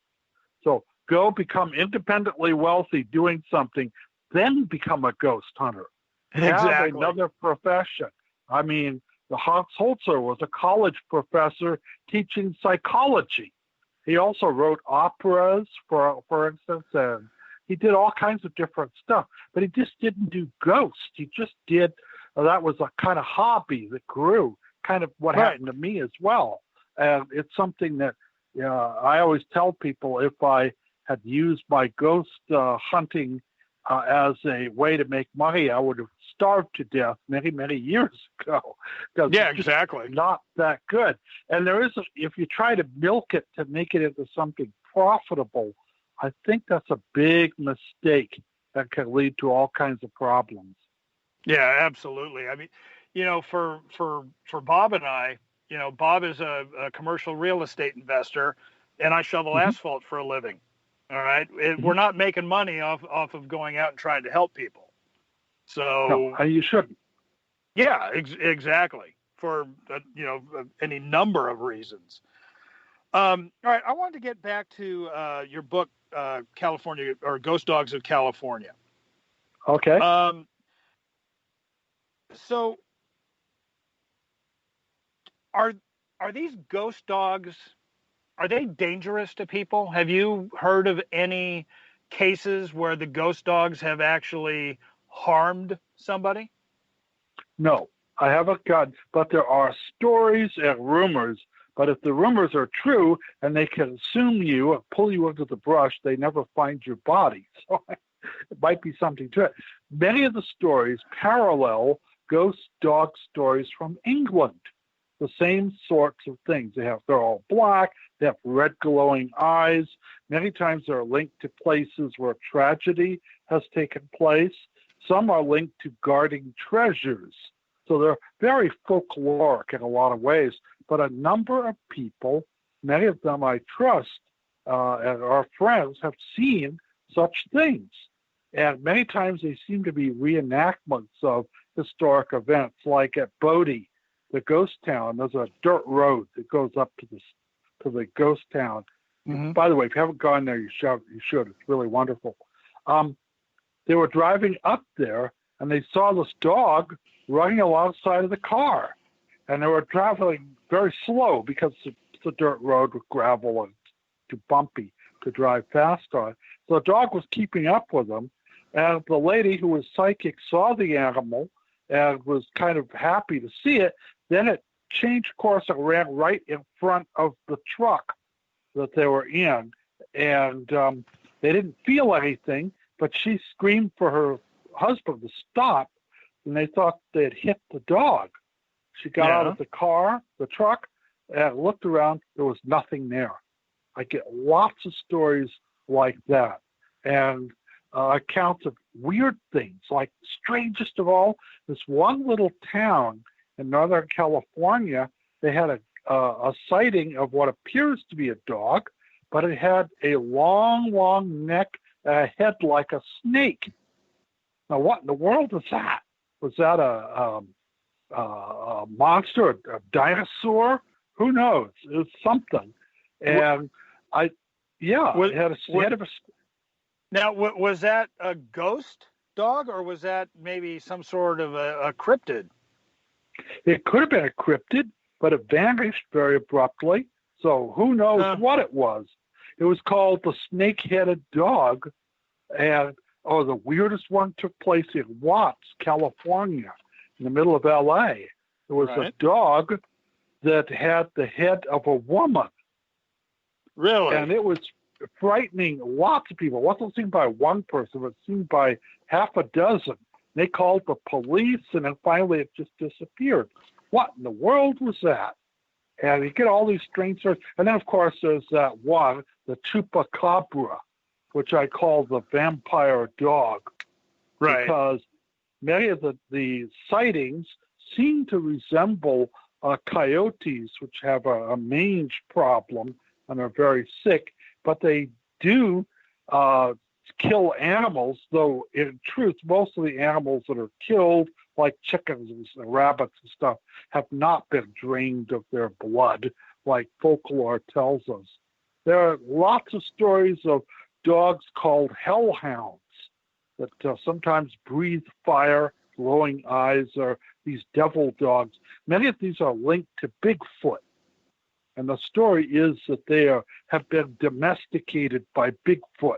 So go become independently wealthy doing something, then become a ghost hunter. Exactly. Have another profession. I mean, the Hans Holzer was a college professor teaching psychology. He also wrote operas, for instance, and he did all kinds of different stuff. But he just didn't do ghosts. He just did, that was a kind of hobby that grew, kind of what happened to me as well. And it's something that I always tell people, if I had used my ghost hunting as a way to make money, I would have starved to death many, many years ago. Yeah, exactly. Not that good. And there is, if you try to milk it to make it into something profitable, I think that's a big mistake that can lead to all kinds of problems. Yeah, absolutely. I mean, for Bob and I, Bob is a commercial real estate investor, and I shovel asphalt for a living. All right. We're not making money off of going out and trying to help people. So no, you shouldn't. Yeah, exactly. For, any number of reasons. All right. I wanted to get back to your book, California, or Ghost Dogs of California. Okay. So are these ghost dogs, are they dangerous to people? Have you heard of any cases where the ghost dogs have actually harmed somebody? No, I haven't gotten, but there are stories and rumors. But if the rumors are true and they consume you and pull you into the brush, they never find your body. So it might be something to it. Many of the stories parallel ghost dog stories from England. The same sorts of things. They're all black. They have red glowing eyes. Many times they're linked to places where tragedy has taken place. Some are linked to guarding treasures. So they're very folkloric in a lot of ways. But a number of people, many of them I trust, and our friends, have seen such things. And many times they seem to be reenactments of historic events, like at Bodie, the ghost town. There's a dirt road that goes up to the ghost town. Mm-hmm. By the way, if you haven't gone there, you should. It's really wonderful. They were driving up there, and they saw this dog running alongside of the car. And they were traveling very slow because it's a dirt road with gravel and too bumpy to drive fast on. So the dog was keeping up with them. And the lady who was psychic saw the animal and was kind of happy to see it. Then it changed course and ran right in front of the truck that they were in. And they didn't feel anything, but she screamed for her husband to stop, and they thought they had hit the dog. She got out of the truck, and looked around. There was nothing there. I get lots of stories like that, and accounts of weird things, like strangest of all, this one little town in Northern California, they had a sighting of what appears to be a dog, but it had a long, long neck and a head like a snake. Now, what in the world was that? Was that a monster, a dinosaur? Who knows? It was something. And it had a head of a... Now, was that a ghost dog, or was that maybe some sort of a cryptid? It could have been a cryptid, but it vanished very abruptly. So who knows what it was? It was called the snake-headed dog, and the weirdest one took place in Watts, California, in the middle of L.A. It was a dog that had the head of a woman. Really? And it was frightening lots of people. It wasn't seen by one person, but seen by half a dozen. They called the police, and then finally it just disappeared. What in the world was that? And you get all these strange stories. And then, of course, there's that one, the chupacabra, which I call the vampire dog. Right. Because many of the sightings seem to resemble coyotes, which have a mange problem and are very sick, but they do kill animals, though in truth, most of the animals that are killed, like chickens and rabbits and stuff, have not been drained of their blood, like folklore tells us. There are lots of stories of dogs called hellhounds that sometimes breathe fire, glowing eyes, or these devil dogs. Many of these are linked to Bigfoot. And the story is that they have been domesticated by Bigfoot,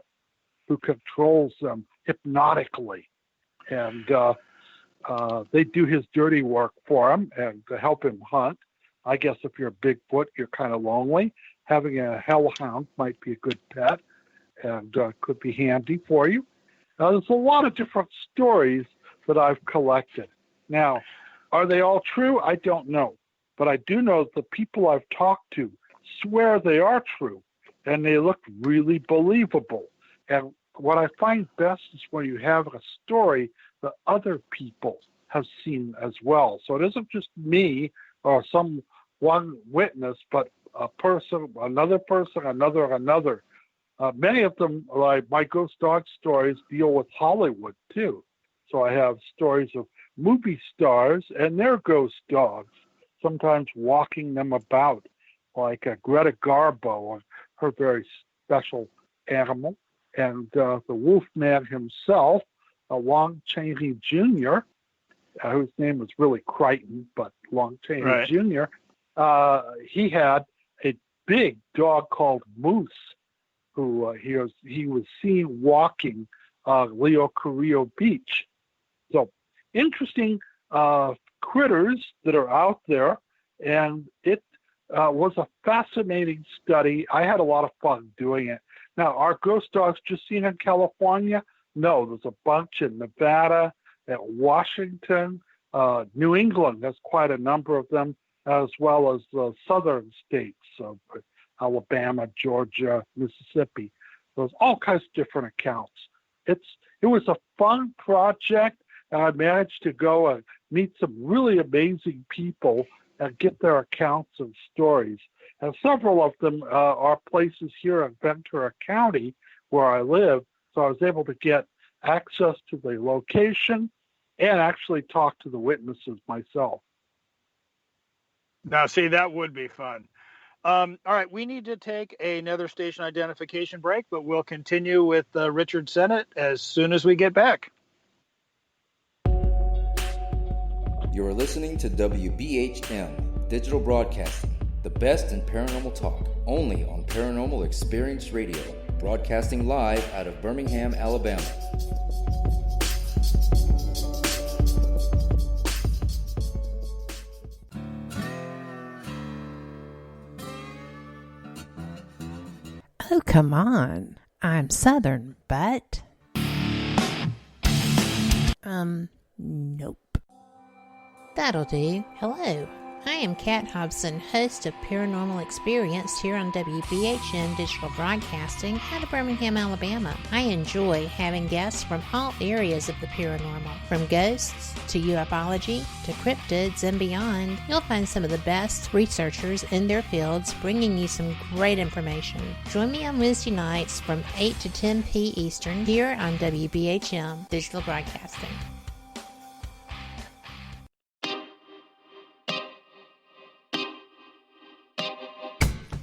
who controls them hypnotically. And they do his dirty work for him and to help him hunt. I guess if you're Bigfoot, you're kind of lonely. Having a hellhound might be a good pet and could be handy for you. There's a lot of different stories that I've collected. Now, are they all true? I don't know. But I do know the people I've talked to swear they are true, and they look really believable. And what I find best is when you have a story that other people have seen as well. So it isn't just me or some one witness, but a person, another person, another. Many of them, like my ghost dog stories, deal with Hollywood too. So I have stories of movie stars and their ghost dogs, sometimes walking them about, like Greta Garbo, her very special animal, and the Wolfman himself, Long Chaney Jr., whose name was really Crichton, but Long Chaney Jr., he had a big dog called Moose, who he was seen walking Leo Carrillo Beach. So interesting critters that are out there, and it was a fascinating study. I had a lot of fun doing it. Now, are ghost dogs just seen in California? No, there's a bunch in Nevada, at Washington, New England. There's quite a number of them, as well as the southern states of Alabama, Georgia, Mississippi. There's all kinds of different accounts. It was a fun project, and I managed to go and meet some really amazing people and get their accounts and stories. And several of them are places here in Ventura County where I live, so I was able to get access to the location and actually talk to the witnesses myself. Now, see, that would be fun. All right, we need to take another station identification break, but we'll continue with Richard Sennett as soon as we get back. You're listening to WBHM Digital Broadcasting, the best in paranormal talk, only on Paranormal Experience Radio, broadcasting live out of Birmingham, Alabama. Oh, come on. I'm Southern, but... nope. That'll do. Hello. I am Kat Hobson, host of Paranormal Experience here on WBHM Digital Broadcasting out of Birmingham, Alabama. I enjoy having guests from all areas of the paranormal, from ghosts to ufology to cryptids and beyond. You'll find some of the best researchers in their fields bringing you some great information. Join me on Wednesday nights from 8 to 10 p. Eastern here on WBHM Digital Broadcasting.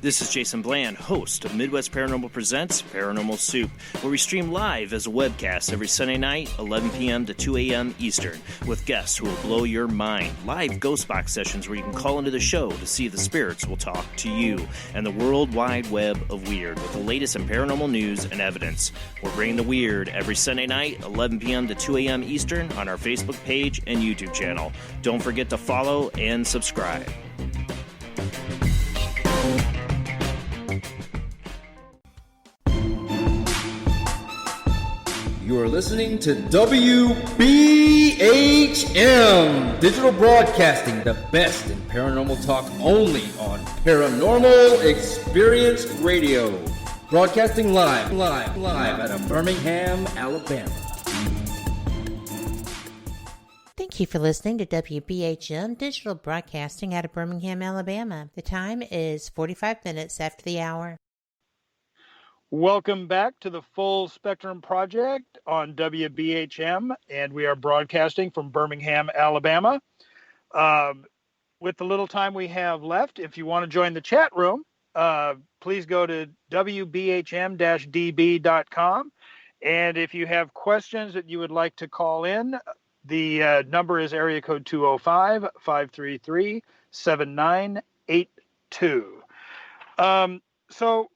This is Jason Bland, host of Midwest Paranormal Presents Paranormal Soup, where we stream live as a webcast every Sunday night, 11 p.m. to 2 a.m. Eastern, with guests who will blow your mind. Live ghost box sessions where you can call into the show to see if the spirits will talk to you, and the World Wide Web of Weird with the latest in paranormal news and evidence. We're bringing the weird every Sunday night, 11 p.m. to 2 a.m. Eastern on our Facebook page and YouTube channel. Don't forget to follow and subscribe. You are listening to WBHM Digital Broadcasting, the best in paranormal talk only on Paranormal Experience Radio. Broadcasting live out of Birmingham, Alabama. Thank you for listening to WBHM Digital Broadcasting out of Birmingham, Alabama. The time is 45 minutes after the hour. Welcome back to the Full Spectrum Project on WBHM, and we are broadcasting from Birmingham, Alabama. With the little time we have left, if you want to join the chat room, please go to WBHM-DB.com. And if you have questions that you would like to call in, the number is area code 205-533-7982. So,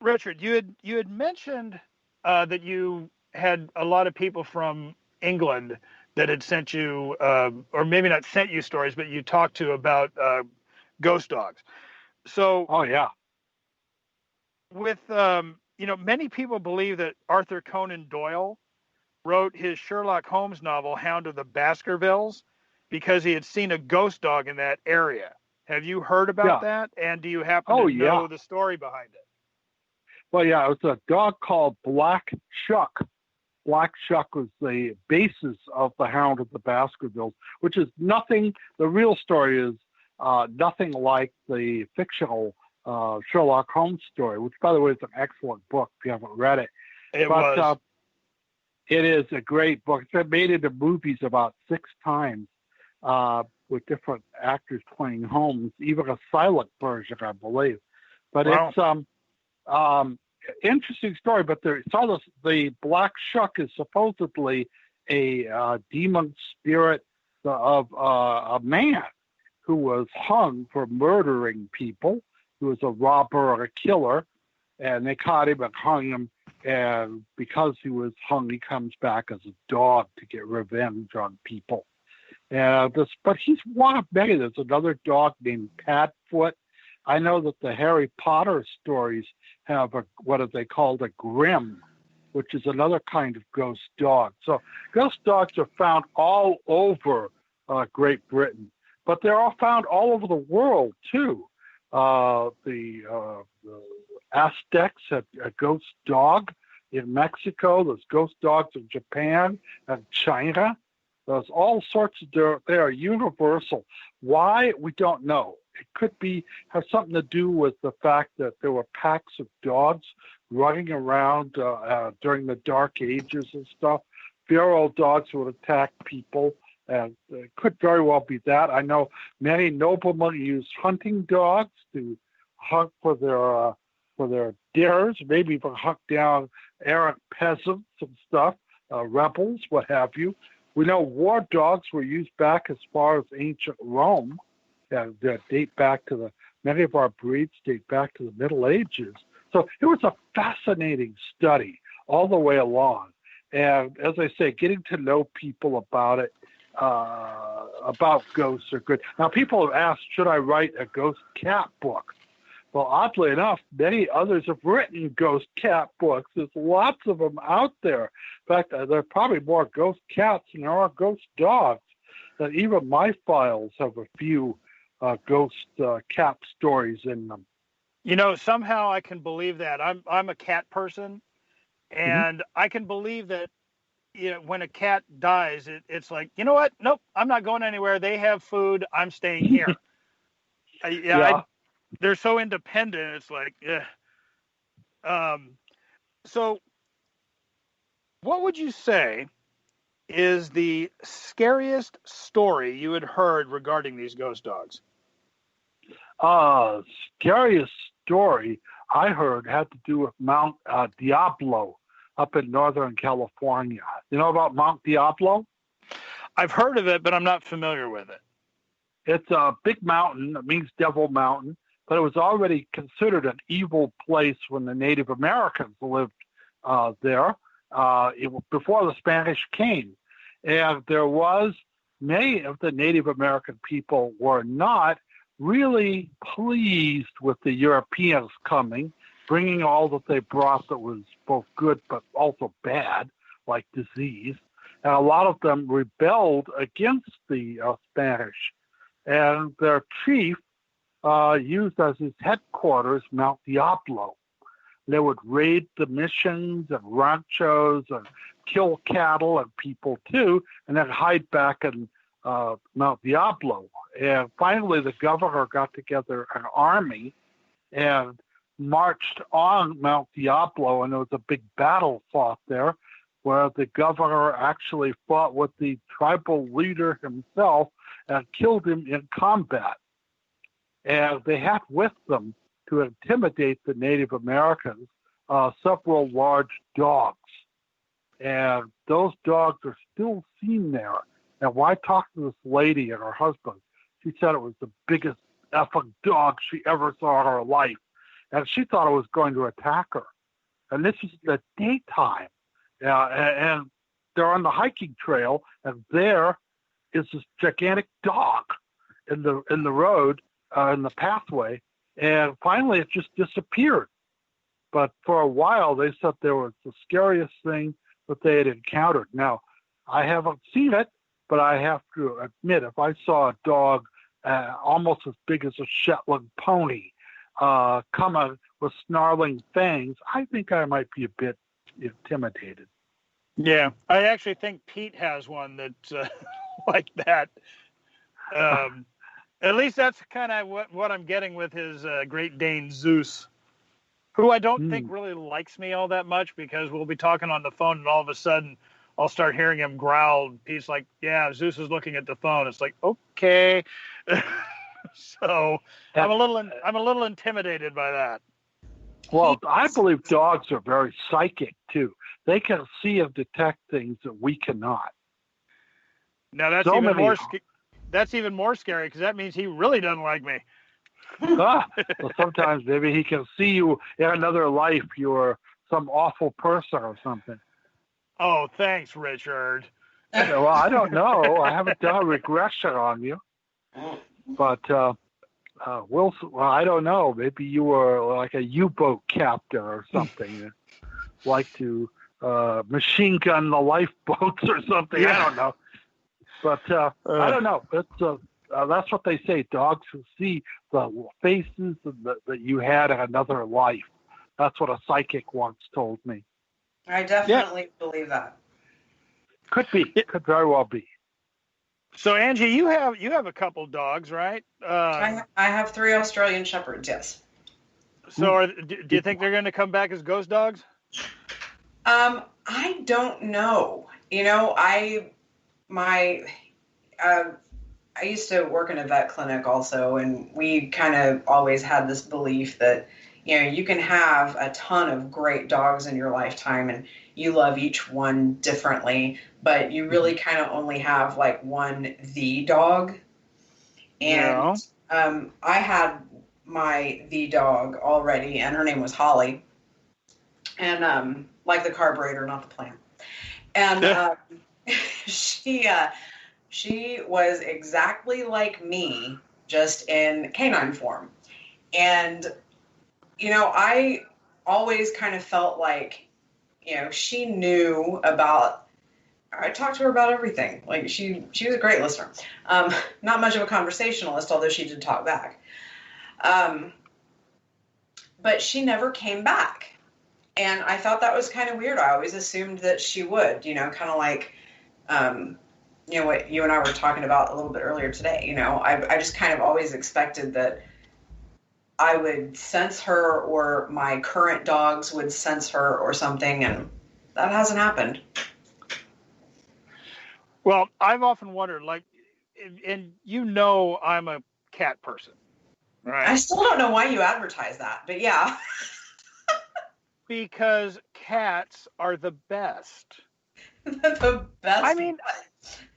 Richard, you had mentioned that you had a lot of people from England that had sent you, or maybe not sent you stories, but you talked to about ghost dogs. So, oh yeah, with many people believe that Arthur Conan Doyle wrote his Sherlock Holmes novel Hound of the Baskervilles because he had seen a ghost dog in that area. Have you heard about that? And do you happen to know the story behind it? Well, yeah, it was a dog called Black Shuck. Black Shuck was the basis of the Hound of the Baskervilles, which is nothing. The real story is nothing like the fictional Sherlock Holmes story, which, by the way, is an excellent book if you haven't read it. It is a great book. It's been made into movies about 6 times with different actors playing Holmes, even a silent version, I believe. But it's interesting story, but the Black Shuck is supposedly a demon spirit of a man who was hung for murdering people, who was a robber or a killer, and they caught him and hung him, and because he was hung, he comes back as a dog to get revenge on people. But he's one of many. There's another dog named Padfoot. I know that the Harry Potter stories have what are they called a Grim, which is another kind of ghost dog. So ghost dogs are found all over Great Britain, but they're all found all over the world too. The Aztecs had a ghost dog in Mexico. There's ghost dogs in Japan and China. There's all sorts of, they are universal. Why? We don't know. It could have something to do with the fact that there were packs of dogs running around during the Dark Ages and stuff. Feral dogs would attack people, and it could very well be that. I know many noblemen used hunting dogs to hunt for their dinners, maybe even hunt down errant peasants and stuff, rebels, what have you. We know war dogs were used back as far as ancient Rome. That date back to many of our breeds date back to the Middle Ages. So it was a fascinating study all the way along. And as I say, getting to know people about it, about ghosts are good. Now, people have asked, should I write a ghost cat book? Well, oddly enough, many others have written ghost cat books. There's lots of them out there. In fact, there are probably more ghost cats than there are ghost dogs. And even my files have a few ghost cat stories in them. Somehow I can believe that. I'm a cat person, and I can believe that. When a cat dies, it's like, you know what? Nope, I'm not going anywhere. They have food. I'm staying here. They're so independent. It's like, so what would you say is the scariest story you had heard regarding these ghost dogs? Scariest story I heard had to do with Mount Diablo up in Northern California. You know about Mount Diablo? I've heard of it, but I'm not familiar with it. It's a big mountain. It means Devil Mountain, but it was already considered an evil place when the Native Americans lived there before the Spanish came. And there was many of the Native American people were not really pleased with the Europeans coming, bringing all that they brought that was both good but also bad, like disease. And a lot of them rebelled against the Spanish. And their chief used as his headquarters Mount Diablo. They would raid the missions and ranchos and kill cattle and people too, and then hide back in Mount Diablo. And finally, the governor got together an army and marched on Mount Diablo, and there was a big battle fought there where the governor actually fought with the tribal leader himself and killed him in combat. And they had with them, to intimidate the Native Americans, several large dogs. And those dogs are still seen there. And when I talked to this lady and her husband, she said it was the biggest effing dog she ever saw in her life. And she thought it was going to attack her. And this is the daytime. And they're on the hiking trail, and there is this gigantic dog in the road, in the pathway. And finally, it just disappeared. But for a while, they said there was the scariest thing that they had encountered. Now, I haven't seen it, but I have to admit, if I saw a dog almost as big as a Shetland pony coming with snarling fangs, I think I might be a bit intimidated. Yeah, I actually think Pete has one that's like that. At least that's kind of what I'm getting with his Great Dane Zeus, who I don't think really likes me all that much, because we'll be talking on the phone and all of a sudden I'll start hearing him growl. He's like, yeah, Zeus is looking at the phone. It's like, okay. So I'm a little intimidated by that. Well, I believe dogs are very psychic too. They can see and detect things that we cannot. Now that's even more scary, because that means he really doesn't like me. Well, sometimes maybe he can see you in another life. You're some awful person or something. Oh, thanks, Richard. Well, I don't know. I haven't done a regression on you. But, Wilson, well, I don't know. Maybe you were like a U-boat captain or something. Like to machine gun the lifeboats or something. Yeah. I don't know. But I don't know. It's that's what they say. Dogs who see the faces that you had in another life. That's what a psychic once told me. I definitely believe that. Could be. Could very well be. So Angie, you have a couple dogs, right? I have 3 Australian Shepherds. Yes. So do you think they're going to come back as ghost dogs? I don't know. You know, I used to work in a vet clinic also, and we kind of always had this belief that, you know, you can have a ton of great dogs in your lifetime and you love each one differently, but you really kind of only have like one the dog. And I had my the dog already, and her name was Holly. And like the carburetor, not the plant. And she was exactly like me, just in canine form. And, you know, I always kind of felt like, you know, she knew about, I talked to her about everything. Like she was a great listener. Not much of a conversationalist, although she did talk back. But she never came back. And I thought that was kind of weird. I always assumed that she would, you know, kind of like, you know, what you and I were talking about a little bit earlier today. You know, I just kind of always expected that I would sense her, or my current dogs would sense her or something, and that hasn't happened. Well, I've often wondered, like, and you know I'm a cat person. Right. I still don't know why you advertise that, but yeah. Because cats are the best. The best. I mean,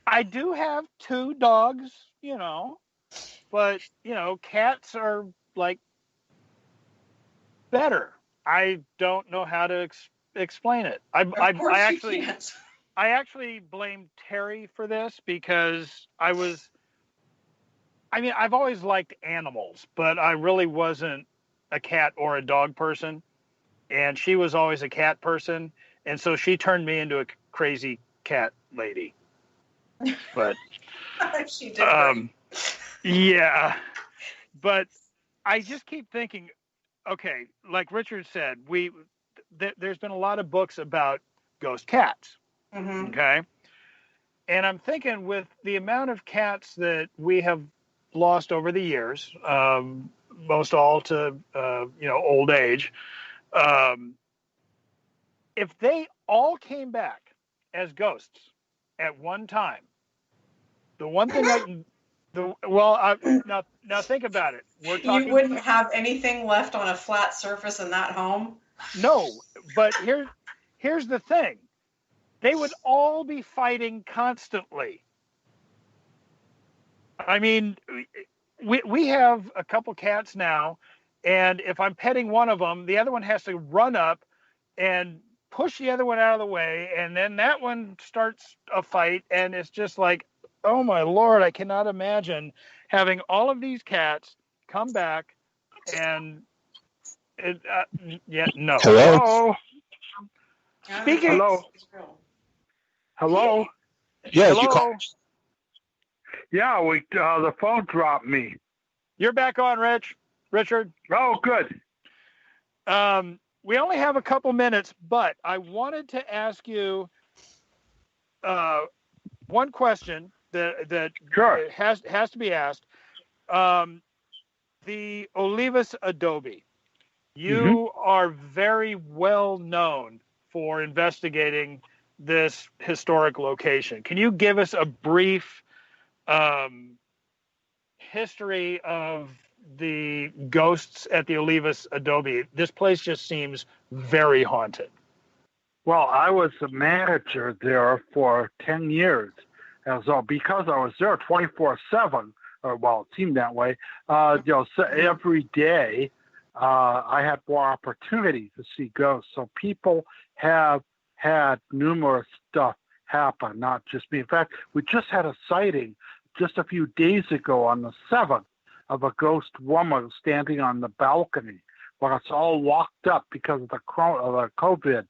I do have 2 dogs, but, cats are like better. I don't know how to explain it. I actually blame Terry for this because I've always liked animals, but I really wasn't a cat or a dog person. And she was always a cat person. And so she turned me into a crazy cat lady. But she did. Yeah. But I just keep thinking, okay, like Richard said, there's been a lot of books about ghost cats. Mm-hmm. Okay. And I'm thinking with the amount of cats that we have lost over the years, most all to, old age, if they all came back as ghosts at one time, the one thing now think about it. You wouldn't have anything left on a flat surface in that home? No, but here's the thing. They would all be fighting constantly. I mean, we have a couple cats now, and if I'm petting one of them, the other one has to run up and push the other one out of the way, and then that one starts a fight, and it's just like, oh my Lord, I cannot imagine having all of these cats come back and no. Hello. Speaking. Hello. Yes, Hello? you called. Yeah, the phone dropped me. You're back on, Richard. Oh, good. We only have a couple minutes, but I wanted to ask you one question that sure. has to be asked. The Olivas Adobe. You are very well known for investigating this historic location. Can you give us a brief history of the ghosts at the Olivas Adobe? This place just seems very haunted. Well, I was the manager there for 10 years. And so because I was there 24/7, or well, it seemed that way, so every day I had more opportunity to see ghosts. So people have had numerous stuff happen, not just me. In fact, we just had a sighting just a few days ago on the 7th of a ghost woman standing on the balcony. Well, it's all locked up because of the COVID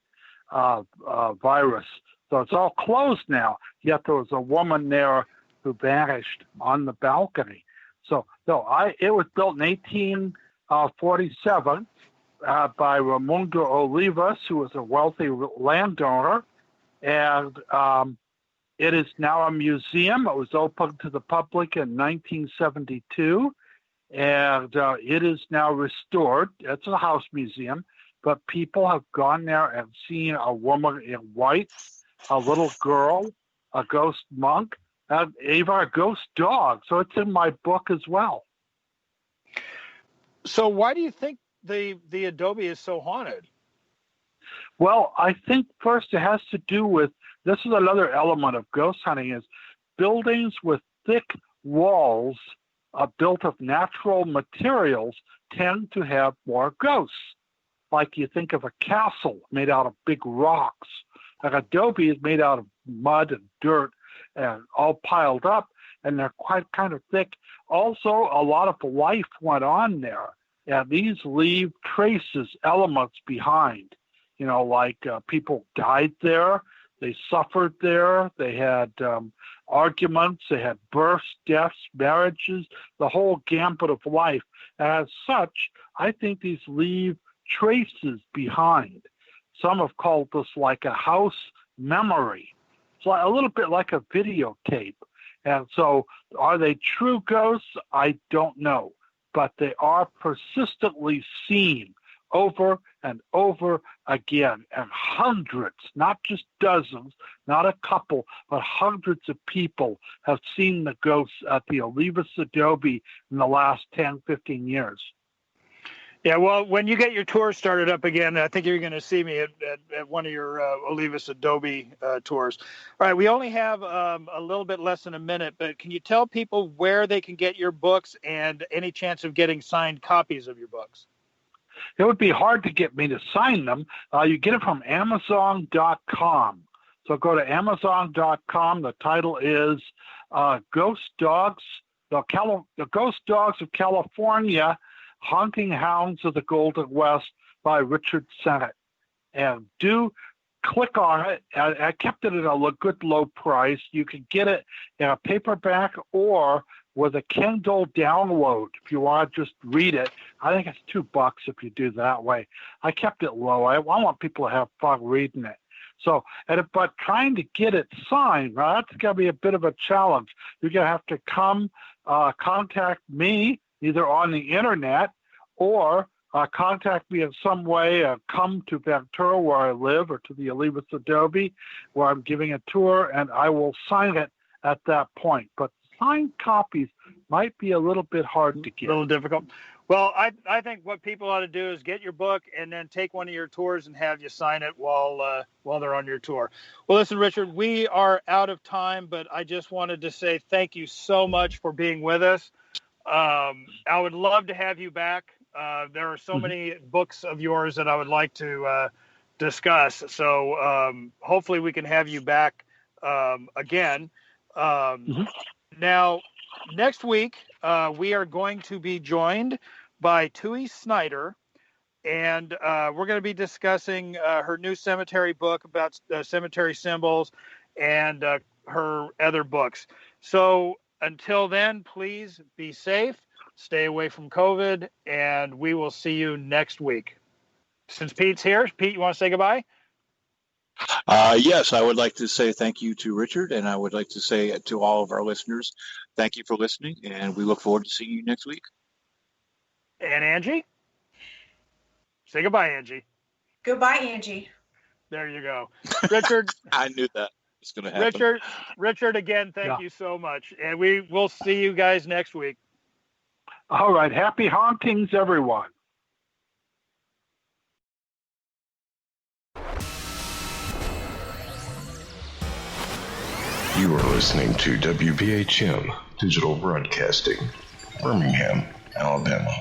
virus. So it's all closed now, yet there was a woman there who vanished on the balcony. So it was built in 1847 by Raimundo Olivas, who was a wealthy landowner, and it is now a museum. It was opened to the public in 1972, and it is now restored. It's a house museum, but people have gone there and seen a woman in white, a little girl, a ghost monk, and even a ghost dog. So it's in my book as well. So why do you think the Adobe is so haunted? Well, I think first it has to do with, this is another element of ghost hunting, is buildings with thick walls built of natural materials tend to have more ghosts. Like you think of a castle made out of big rocks. An adobe is made out of mud and dirt and all piled up, and they're quite kind of thick. Also, a lot of life went on there, and these leave traces, elements behind. You know, like people died there, they suffered there, they had arguments, they had births, deaths, marriages, the whole gambit of life. As such, I think these leave traces behind. Some have called this like a house memory. It's like a little bit like a videotape. And so are they true ghosts? I don't know. But they are persistently seen over and over again. And hundreds, not just dozens, not a couple, but hundreds of people have seen the ghosts at the Olivas Adobe in the last 10, 15 years. Yeah, well, when you get your tour started up again, I think you're going to see me at one of your Olivas Adobe tours. All right, we only have a little bit less than a minute, but can you tell people where they can get your books and any chance of getting signed copies of your books? It would be hard to get me to sign them. You get it from Amazon.com. So go to Amazon.com. The title is Ghost Dogs, the Ghost Dogs of California, Haunting Hounds of the Golden West by Richard Sennett. And do click on it. I kept it at a good low price. You can get it in a paperback or with a Kindle download if you want to just read it. I think it's $2 if you do that way. I kept it low. I want people to have fun reading it. So, but trying to get it signed, well, that's going to be a bit of a challenge. You're going to have to come contact me either on the internet or contact me in some way, come to Ventura where I live or to the Olivas Adobe where I'm giving a tour, and I will sign it at that point. But signed copies might be a little bit hard to get. A little difficult. Well, I think what people ought to do is get your book and then take one of your tours and have you sign it while they're on your tour. Well, listen, Richard, we are out of time, but I just wanted to say thank you so much for being with us. I would love to have you back. There are so many books of yours that I would like to discuss. So hopefully we can have you back again. Now, next week, we are going to be joined by Tui Snyder, and we're going to be discussing her new cemetery book about cemetery symbols and her other books. So until then, please be safe, stay away from COVID, and we will see you next week. Since Pete's here, Pete, you want to say goodbye? Yes, I would like to say thank you to Richard, and I would like to say to all of our listeners, thank you for listening, and we look forward to seeing you next week. And Angie? Say goodbye, Angie. Goodbye, Angie. There you go. Richard. I knew that was going to happen. Richard, again, thank you so much, and we will see you guys next week. All right. Happy hauntings, everyone. You are listening to WBHM Digital Broadcasting, Birmingham, Alabama.